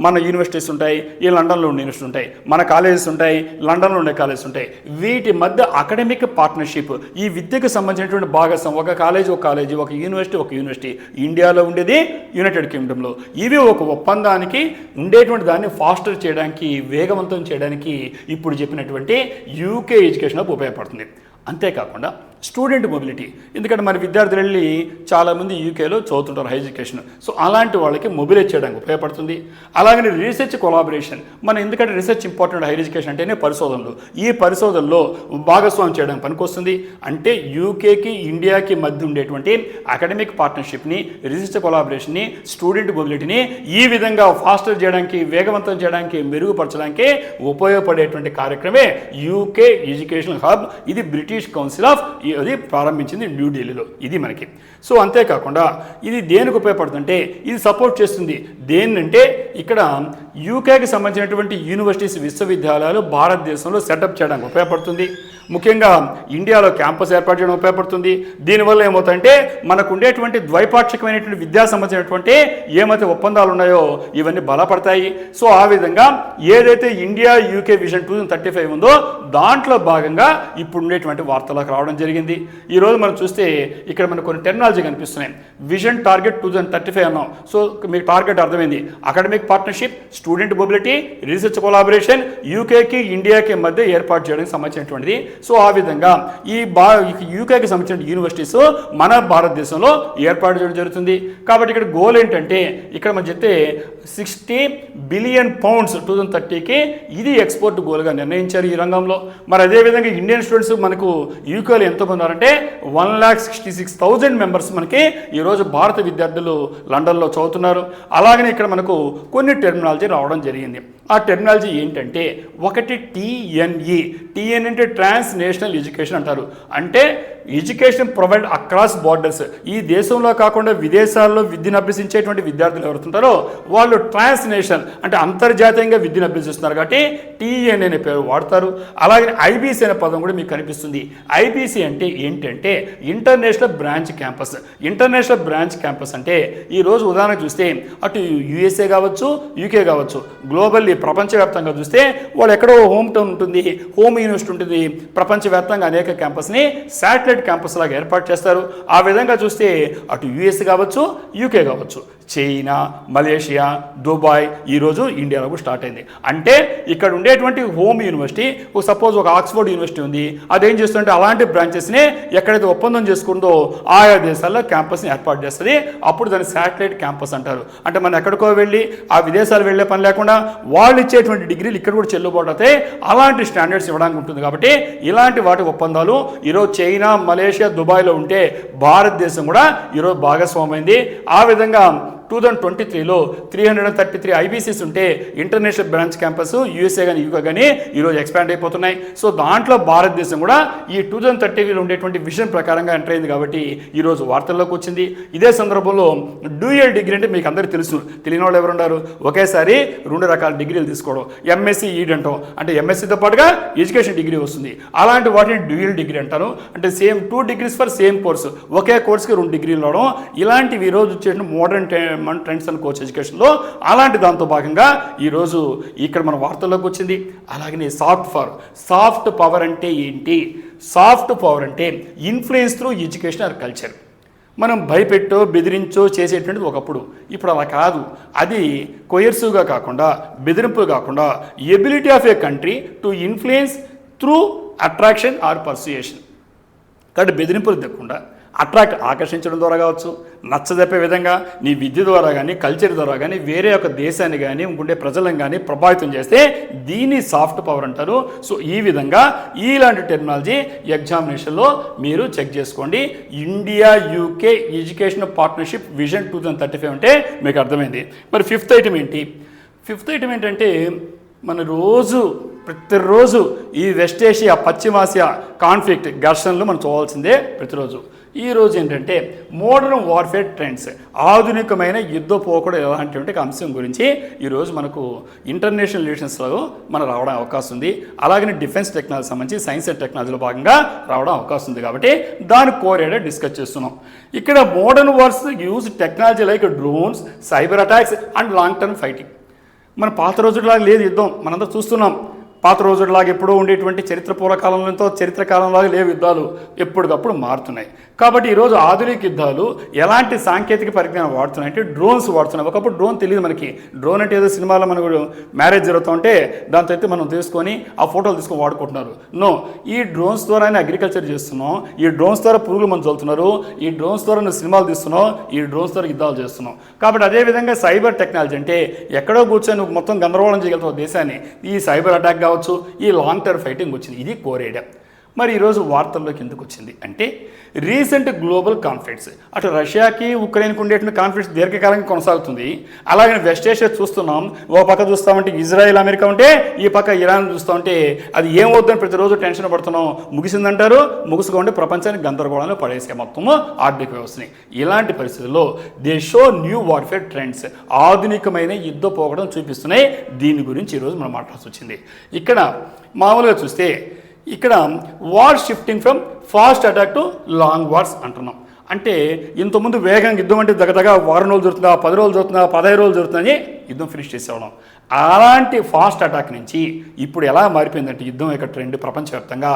మన యూనివర్సిటీస్ ఉంటాయి, ఈ లండన్లో ఉండే యూనివర్సిటీ ఉంటాయి, మన కాలేజెస్ ఉంటాయి, లండన్లో ఉండే కాలేజెస్ ఉంటాయి. వీటి మధ్య అకాడమిక్ పార్ట్నర్షిప్ ఈ విద్యకు సంబంధించినటువంటి భాగస్వామ్యం. ఒక కాలేజీ, ఒక యూనివర్సిటీ ఇండియాలో ఉండేది, యునైటెడ్ కింగ్డమ్లో. ఇవి ఒక ఒప్పందానికి ఉండేటువంటి దాన్ని ఫాస్టర్ చేయడానికి, వేగవంతం చేయడానికి ఇప్పుడు చెప్పినటువంటి UK ఎడ్యుకేషన్ హబ్ ఉపయోగపడుతుంది. అంతేకాకుండా స్టూడెంట్ మొబిలిటీ. ఎందుకంటే మన విద్యార్థులు వెళ్ళి చాలామంది UKలో చదువుతుంటారు హైయర్ ఎడ్యుకేషన్. సో అలాంటి వాళ్ళకి మొబిలైజ్ చేయడానికి ఉపయోగపడుతుంది. అలాగనే రీసెర్చ్ కొలాబరేషన్. ఎందుకంటే రీసెర్చ్ ఇంపార్టెంట్ హైయర్ ఎడ్యుకేషన్ అంటేనే పరిశోధనలు. ఈ పరిశోధనలో భాగస్వామ్యం చేయడానికి పనికొస్తుంది. అంటే UKకి ఇండియాకి మధ్య ఉండేటువంటి అకాడమిక్ పార్ట్నర్షిప్ని, రీసెర్చ్ కొలాబరేషన్ని, స్టూడెంట్ మొబిలిటీని ఈ విధంగా ఫాస్టర్ చేయడానికి, వేగవంతం చేయడానికి, మెరుగుపరచడానికి ఉపయోగపడేటువంటి కార్యక్రమే UK ఎడ్యుకేషన్ హబ్. ఇది బ్రిటిష్ కౌన్సిల్ ఆఫ్ అది ప్రారంభించింది న్యూఢిల్లీలో. ఇది మనకి. సో అంతేకాకుండా ఇది దేనికి ఉపయోగపడుతుందంటే ఇది సపోర్ట్ చేస్తుంది. దేన్నంటే ఇక్కడ UKకి సంబంధించినటువంటి యూనివర్సిటీస్, విశ్వవిద్యాలయాలు భారతదేశంలో సెటప్ చేయడానికి ఉపయోగపడుతుంది. ముఖ్యంగా ఇండియాలో క్యాంపస్ ఏర్పాటు చేయడం ఉపయోగపడుతుంది. దీనివల్ల ఏమవుతుందంటే మనకు ఉండేటువంటి ద్వైపాక్షికమైనటువంటి విద్యా సంబంధించినటువంటి ఏమైతే ఒప్పందాలు ఉన్నాయో ఇవన్నీ బలపడతాయి. సో ఆ విధంగా ఏదైతే ఇండియా యూకే విజన్ 2035 ఉందో దాంట్లో భాగంగా ఇప్పుడు ఉండేటువంటి వార్తలకు రావడం జరిగింది. ఈరోజు మనం చూస్తే ఇక్కడ మనకు కొన్ని టెక్నాలజీ కనిపిస్తున్నాయి. విజన్ టార్గెట్ 2035 అన్నాం. సో మీకు టార్గెట్ అర్థమైంది. Academic partnership, student mobility, research collaboration యూకేకి ఇండియాకి మధ్య ఏర్పాటు చేయడానికి సంబంధించినటువంటిది. సో ఆ విధంగా ఈ యూకేకి సంబంధించిన యూనివర్సిటీస్ మన భారతదేశంలో ఏర్పాటు చేయడం జరుగుతుంది. కాబట్టి ఇక్కడ గోల్ ఏంటంటే ఇక్కడ మనం చెప్తే £60 బిలియన్ 2030కి ఇది ఎక్స్పోర్ట్ గోల్గా నిర్ణయించారు ఈ రంగంలో. మరి అదేవిధంగా ఇండియన్ స్టూడెంట్స్ మనకు యూకేలో ఎంతమంది ఉన్నారంటే 1,66,000 మెంబర్స్ మనకి ఈరోజు భారత విద్యార్థులు లండన్లో చదువుతున్నారు. అలాగనే ఇక్కడ మనకు కొన్ని టెర్మినాలజీ రావడం జరిగింది. ఆ టెర్మినాలజీ ఏంటంటే ఒకటి TNE. TN అంటే ట్రాన్స్ నేషనల్ ఎడ్యుకేషన్ అంటారు. అంటే ఎడ్యుకేషన్ ప్రొవైడ్ అక్రాస్ బార్డర్స్. ఈ దేశంలో కాకుండా విదేశాల్లో విద్యను అభ్యసించేటువంటి విద్యార్థులు ఎవరుతుంటారో వాళ్ళు ట్రాన్స్ నేషనల్ అంటే అంతర్జాతీయంగా విద్యను అభ్యసిస్తున్నారు కాబట్టి TN అనే పేరు వాడతారు. అలాగే IBC అనే పదం కూడా మీకు కనిపిస్తుంది. IBC అంటే ఏంటంటే international branch campus. International branch campus అంటే ఈరోజు ఉదాహరణ చూస్తే అటు USA కావచ్చు, UK కావచ్చు, గ్లోబల్లీ ప్రపంచవ్యాప్తంగా చూస్తే వాళ్ళు ఎక్కడో హోమ్ టౌన్ ఉంటుంది, హోమ్ యూనివర్సిటీ ఉంటుంది. ప్రపంచవ్యాప్తంగా అనేక క్యాంపస్ని శాటిలైట్ క్యాంపస్ లాగా ఏర్పాటు చేస్తారు. ఆ విధంగా చూస్తే అటు US కావచ్చు, UK కావచ్చు, చైనా, మలేషియా, దుబాయ్ ఈరోజు ఇండియాలో స్టార్ట్ అయింది. అంటే ఇక్కడ ఉండేటువంటి హోమ్ యూనివర్సిటీ సపోజ్ ఒక ఆక్స్ఫర్డ్ యూనివర్సిటీ ఉంది. అదేం చేస్తుంటే అలాంటి బ్రాంచెస్ని ఎక్కడైతే ఒప్పందం చేసుకుందో ఆయా దేశాల్లో క్యాంపస్ని ఏర్పాటు చేస్తుంది. అప్పుడు దాన్ని శాటిలైట్ క్యాంపస్ అంటారు. అంటే మనం ఎక్కడికో వెళ్ళి ఆ విదేశాలు వెళ్ళే పని లేకుండా వాళ్ళు ఇచ్చేటువంటి డిగ్రీలు ఇక్కడ కూడా చెల్లుబాటు అవుతాయి. అలాంటి స్టాండర్డ్స్ ఇవ్వడానికి ఉంటుంది. కాబట్టి ఇలాంటి వాటి ఒప్పందాలు ఈరోజు చైనా, మలేషియా, దుబాయ్లో ఉంటే భారతదేశం కూడా ఈరోజు భాగస్వామైంది. ఆ విధంగా 2023లో 333 IBCs ఉంటే ఇంటర్నేషనల్ బ్రాంచ్ క్యాంపస్ USA కానీ UK కానీ ఈరోజు ఎక్స్పాండ్ అయిపోతున్నాయి. సో దాంట్లో భారతదేశం కూడా ఈ 2030లో ఉండేటువంటి విజన్ ప్రకారంగా ఎంటర్ అయింది కాబట్టి ఈరోజు వార్తల్లోకి వచ్చింది. ఇదే సందర్భంలో డ్యూయల్ డిగ్రీ అంటే మీకు అందరికీ తెలుసు. తెలియని వాళ్ళు ఎవరు ఉన్నారు? ఒకేసారి 2 రకాల డిగ్రీలు తీసుకోవడం, MSc ED అంటాం. అంటే MScతో పాటుగా ఎడ్యుకేషన్ డిగ్రీ వస్తుంది. అలాంటి వాటిని డ్యూయల్ డిగ్రీ అంటారు. అంటే same 2 degrees for same course, ఒకే కోర్సుకి 2 డిగ్రీలు రావడం. ఇలాంటివి ఈరోజు వచ్చేసిన మోడర్న్ ట్రెండ్స్ అండ్ కోచ్ ఎడ్యుకేషన్లో అలాంటి దాంతో భాగంగా ఈరోజు ఇక్కడ మన వార్తల్లోకి వచ్చింది. అలాగనే సాఫ్ట్ పవర్ అంటే ఏంటి? సాఫ్ట్ పవర్ అంటే influence through education or culture. మనం భయపెట్టో బెదిరించో చేసేటువంటిది ఒకప్పుడు. ఇప్పుడు అలా కాదు. అది కొయర్సివ్గా కాకుండా, బెదిరింపు కాకుండా ability of A country to influence through attraction or persuasion. కాబట్టి బెదిరింపులు తెకుండా ఆకర్షించడం ద్వారా కావచ్చు, నచ్చజెప్పే విధంగా నీ విద్య ద్వారా కానీ, కల్చర్ ద్వారా కానీ, వేరే ఒక దేశాన్ని కానీ, ఉండే ప్రజలను కానీ ప్రభావితం చేస్తే దీన్ని సాఫ్ట్ పవర్ అంటారు. సో ఈ విధంగా ఇలాంటి టెక్నాలజీ ఎగ్జామినేషన్లో మీరు చెక్ చేసుకోండి. India UK education partnership vision 2035 అంటే మీకు అర్థమైంది. మరి ఫిఫ్త్ ఐటమ్ ఏంటి? ఫిఫ్త్ ఐటమ్ ఏంటంటే మన ప్రతిరోజు ఈ వెస్ట్ ఏషియా, పశ్చిమాసియా కాన్ఫ్లిక్ట్ ఘర్షణలు మనం చూడాల్సిందే ప్రతిరోజు. ఈరోజు ఏంటంటే మోడర్న్ వార్ఫేర్ ట్రెండ్స్, ఆధునికమైన యుద్ధ పోకడ ఎలాంటి అంశం గురించి ఈరోజు మనకు ఇంటర్నేషనల్ రిలేషన్స్లో మనం రావడం అవకాశం ఉంది. అలాగనే డిఫెన్స్ టెక్నాలజీ సంబంధించి సైన్స్ అండ్ టెక్నాలజీలో భాగంగా రావడం అవకాశం ఉంది. కాబట్టి దాని కోర్ ఏరియా డిస్కస్ చేస్తున్నాం. ఇక్కడ modern wars use technology like drones, cyber attacks and long term fighting. మన పాత రోజులాగా లేదు యుద్ధం. మనందరూ చూస్తున్నాం. పాత రోజులాగా ఎప్పుడూ ఉండేటువంటి చరిత్ర పూర్వకాలంలో చరిత్ర కాలంలాగా లేవు యుద్ధాలు, ఎప్పటికప్పుడు మారుతున్నాయి. కాబట్టి ఈరోజు ఆధునిక యుద్ధాలు ఎలాంటి సాంకేతిక పరిజ్ఞానం వాడుతున్నాయి అంటే డ్రోన్స్ వాడుతున్నాయి. ఒకప్పుడు డ్రోన్ తెలియదు మనకి. డ్రోన్ అంటే ఏదో సినిమాలో మనకు మ్యారేజ్ జరుగుతుంటే దాంతో అయితే మనం తీసుకొని ఆ ఫోటోలు తీసుకొని వాడుకుంటున్నారు. నో, ఈ డ్రోన్స్ ద్వారానే అగ్రికల్చర్ చేస్తున్నాం. ఈ డ్రోన్స్ ద్వారా పురుగులు మనం చల్లుతున్నారు. ఈ డ్రోన్స్ ద్వారా నువ్వు సినిమాలు తీస్తున్నావు. ఈ డ్రోన్స్ ద్వారా యుద్ధాలు చేస్తున్నావు. కాబట్టి అదేవిధంగా సైబర్ టెక్నాలజీ అంటే ఎక్కడో కూర్చొని నువ్వు మొత్తం గందరగోళం చేయగలుగుతావు దేశాన్ని. ఈ సైబర్ అటాక్ కావచ్చు, ఈ లాంగ్ టర్మ్ ఫైటింగ్ వచ్చింది. ఇది కోర్ ఏరియా. మరి ఈరోజు వార్తల్లోకి ఎందుకు వచ్చింది అంటే రీసెంట్ గ్లోబల్ కాన్ఫ్లిక్ట్స్, అటు రష్యాకి ఉక్రెయిన్కి ఉండేటువంటి కాన్ఫ్లిక్ట్స్ దీర్ఘకాలంగా కొనసాగుతుంది. అలాగే వెస్ట్ ఏషియా చూస్తున్నాం. ఓ పక్క చూస్తామంటే ఇజ్రాయెల్, అమెరికా ఉంటే ఈ పక్క ఇరాన్ చూస్తామంటే అది ఏమవుతుందని ప్రతిరోజు టెన్షన్ పడుతున్నాం. ముగిసిందంటారు, ముగుసుకుంటే ప్రపంచానికి గందరగోళంలో పడేసే మొత్తము ఆర్థిక వ్యవస్థని. ఇలాంటి పరిస్థితుల్లో they show new warfare trends, ఆధునికమైన యుద్ధ పోకడం చూపిస్తున్నాయి. దీని గురించి ఈరోజు మనం మాట్లాడాల్సి వచ్చింది. ఇక్కడ మామూలుగా చూస్తే ఇక్కడ war shifting from fast attack to long wars అంటున్నాం. అంటే ఇంతకుముందు వేగంగా యుద్ధం అంటే దగ్గర వారం రోజులు జరుగుతుందా, 10 రోజులు జరుగుతుందా, 15 రోజులు జరుగుతుందని యుద్ధం ఫినిష్ చేసేవాళ్ళం. అలాంటి ఫాస్ట్ అటాక్ నుంచి ఇప్పుడు ఎలా మారిపోయిందంటే యుద్ధం యొక్క ట్రెండ్ ప్రపంచవ్యాప్తంగా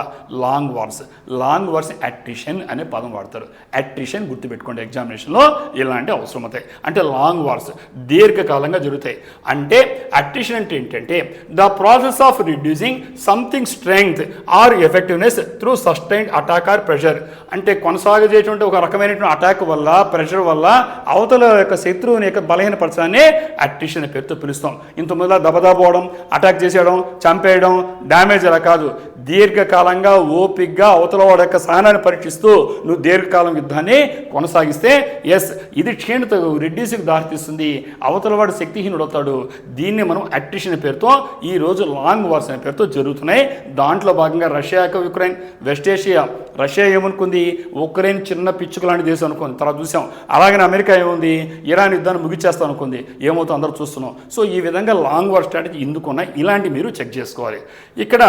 long wars. Long wars attrition అనే పదం వాడతారు. అట్రిషన్ గుర్తుపెట్టుకోండి, ఎగ్జామినేషన్లో ఇలాంటి అవసరం అవుతాయి. అంటే లాంగ్ వార్స్ దీర్ఘకాలంగా జరుగుతాయి. అంటే అట్రిషన్ అంటే ఏంటంటే the process of reducing something strength or effectiveness through sustained attack or pressure. అంటే కొనసాగేటువంటి ఒక రకమైనటువంటి అటాక్ వల్ల, ప్రెషర్ వల్ల అవతల యొక్క శత్రువుని యొక్క బలహీనపరచడాన్ని అట్రిషన్ అనే పేరుతో పిలుస్తాం. ఇంత మొదల దబదబోవడం, అటాక్ చేసేయడం, చంపేయడం, డ్యామేజ్ అలా కాదు. దీర్ఘకాలంగా ఓపిక్గా అవతల వాడి యొక్క సహనాన్ని పరీక్షిస్తూ నువ్వు దీర్ఘకాలం యుద్ధాన్ని కొనసాగిస్తే ఇది క్షీణతకు రెడ్యూస్కి దారితీస్తుంది, అవతల వాడు శక్తిహీనుడు అవుతాడు. దీన్ని మనం అట్రిషన్ పేరుతో ఈరోజు లాంగ్ వార్స్ అనే పేరుతో జరుగుతున్నాయి. దాంట్లో భాగంగా రష్యాకు యుక్రెయిన్, వెస్ట్ ఏషియా. రష్యా ఏమనుకుంది, ఉక్రెయిన్ చిన్న పిచ్చుకు లాంటి దేశం అనుకుంది, తర్వాత చూసాం. అలాగనే అమెరికా ఏముంది, ఇరాన్ యుద్ధాన్ని ముగిచేస్తాం అనుకుంది, ఏమవుతుందో అందరూ చూస్తున్నాం. సో ఈ విధంగా లాంగ్ వార్ స్ట్రాటజీ ఎందుకున్నాయి, ఇలాంటి మీరు చెక్ చేసుకోవాలి. ఇక్కడ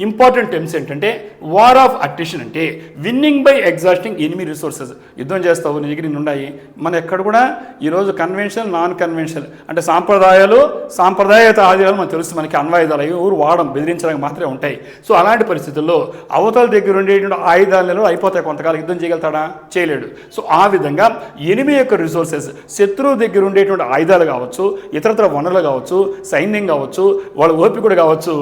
ఇంపార్టెంట్ టర్మ్స్ ఏంటంటే వార్ ఆఫ్ అట్రిషన్ అంటే winning by exhausting enemy resources. యుద్ధం చేస్తావు, నీ దగ్గర ఉండాయి. మన ఎక్కడ కూడా ఈరోజు కన్వెన్షనల్, నాన్ కన్వెన్షనల్ అంటే సాంప్రదాయేత ఆయుధాలు మనకు తెలుసు, మనకి అణ్వాయుధాలు అవి ఊరు వాడడం, బెదిరించడానికి మాత్రమే ఉంటాయి. సో అలాంటి పరిస్థితుల్లో అవతల దగ్గర ఉండేటువంటి ఆయుధాలలో అయిపోతాయి, కొంతకాలం యుద్ధం చేయగలుగుతాడా, చేయలేడు. సో ఆ విధంగా ఎనిమీ యొక్క రిసోర్సెస్, శత్రువు దగ్గర ఉండేటువంటి ఆయుధాలు కావచ్చు, ఇతరత్ర వనరులు కావచ్చు, సైన్యం కావచ్చు, వాళ్ళ ఓపిక కావచ్చు,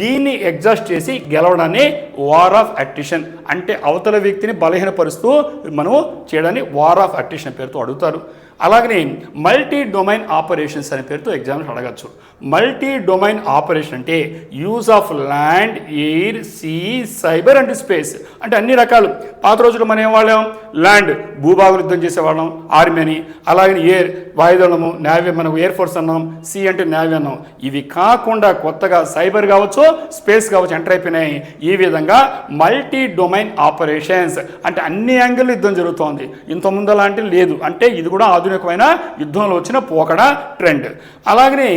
దీన్ని ఎగ్జాస్ట్ చేసి గెలవడాన్ని వార్ ఆఫ్ అట్రిషన్ అంటే అవతల వ్యక్తిని బలహీనపరుస్తూ మనం చేయడాన్ని వార్ ఆఫ్ అట్రిషన్ పేరుతో అడుగుతారు. అలాగనే మల్టీ డొమైన్ ఆపరేషన్స్ అనే పేరుతో ఎగ్జామ్స్ అడగచ్చు. మల్టీ డొమైన్ ఆపరేషన్ అంటే use of land, air, sea, cyber and space. అంటే అన్ని రకాలు. పాత రోజుల్లో మనం ఏం ల్యాండ్ భూభాగం యుద్ధం చేసేవాళ్ళం, ఆర్మీ అని. అలాగే ఎయిర్ వాయుదళము, నేవీ, మనకు ఎయిర్ ఫోర్స్ అన్నాం, సీ అంటే నేవీ అన్నాం. ఇవి కాకుండా కొత్తగా సైబర్ కావచ్చు, స్పేస్ కావచ్చు ఎంటర్ అయిపోయినాయి. ఈ విధంగా మల్టీ డొమైన్ ఆపరేషన్స్ అంటే అన్ని యాంగిల్ యుద్ధం జరుగుతోంది. ఇంతకుముందు అలాంటి లేదు. అంటే ఇది కూడా ఆధునికమైన యుద్ధంలో వచ్చిన పోకడ ట్రెండ్. అలాగనే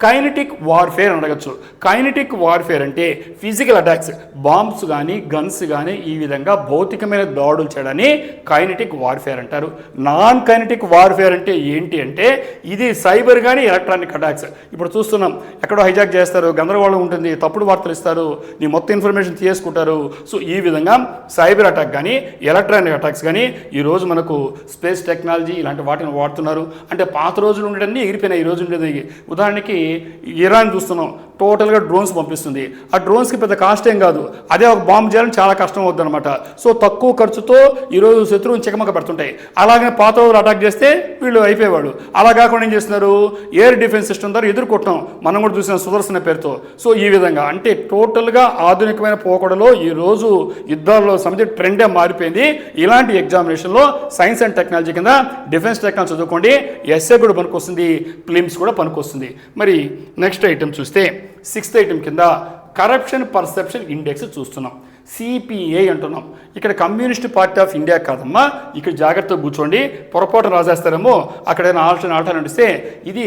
కైనెటిక్ వార్ఫేర్ అని అడగచ్చు. కైనెటిక్ వార్ఫేర్ అంటే ఫిజికల్ అటాక్స్, బాంబ్స్ కానీ, గన్స్ కానీ, ఈ విధంగా భౌతికమైన దాడులు చేయడాన్ని కైనెటిక్ వార్ఫేర్ అంటారు. నాన్ కైనెటిక్ వార్ఫేర్ అంటే ఏంటి అంటే ఇది సైబర్ కానీ, ఎలక్ట్రానిక్ అటాక్స్. ఇప్పుడు చూస్తున్నాం, ఎక్కడో హైజాక్ చేస్తారు, గందరగోళం ఉంటుంది, తప్పుడు వార్తలు ఇస్తారు, నీ మొత్తం ఇన్ఫర్మేషన్ తీసుకుంటారు. సో ఈ విధంగా సైబర్ అటాక్ కానీ, ఎలక్ట్రానిక్ అటాక్స్ కానీ ఈరోజు మనకు స్పేస్ టెక్నాలజీ ఇలాంటి వాటిని వాడుతున్నారు. అంటే పాత రోజులు ఉండేటన్నీ ఎగిరిపోయినాయి, ఈ రోజు ఉండేది. ఉదాహరణకి ఇరాన్ చూస్తున్నాం, టోటల్గా డ్రోన్స్ పంపిస్తుంది. ఆ డ్రోన్స్కి పెద్ద కాస్ట్ ఏం కాదు, అదే ఒక బాంబు చేయాలని చాలా కష్టం అవుతుంది అనమాట. సో తక్కువ ఖర్చుతో ఈరోజు శత్రువుని చికమక పెడుతుంటాయి. అలాగే పాత రోజులు అటాక్ చేస్తే వీళ్ళు అయిపోయేవాడు. అలా కాకుండా ఏం చేస్తున్నారు, ఎయిర్ డిఫెన్స్ సిస్టమ్ ద్వారా ఎదుర్కొట్టడం మనం కూడా చూసిన సుదర్శన పేరుతో. సో ఈ విధంగా అంటే టోటల్గా ఆధునికమైన పోకడలో ఈరోజు యుద్ధాల్లో సబ్జెక్ట్ ట్రెండే మారిపోయింది. ఇలాంటి ఎగ్జామినేషన్లో సైన్స్ అండ్ టెక్నాలజీ కింద డిఫెన్స్ టెక్నాలజీ చదువుకోండి, ఎస్ఏ కూడా పనికొస్తుంది, ప్లిమ్స్ కూడా పనికొస్తుంది. మరి నెక్స్ట్ ఐటమ్ చూస్తే 6th ఐటమ్ కింద కరప్షన్ పర్సెప్షన్ ఇండెక్స్ చూస్తున్నాం. సిపిఐ అంటున్నాం. ఇక్కడ కమ్యూనిస్ట్ పార్టీ ఆఫ్ ఇండియా కాదమ్మా, ఇక్కడ జాగ్రత్తగా కూర్చోండి, పొరపాటు రాసేస్తారేమో, అక్కడ ఆల్టర్నేట్ నడిస్తే ఇది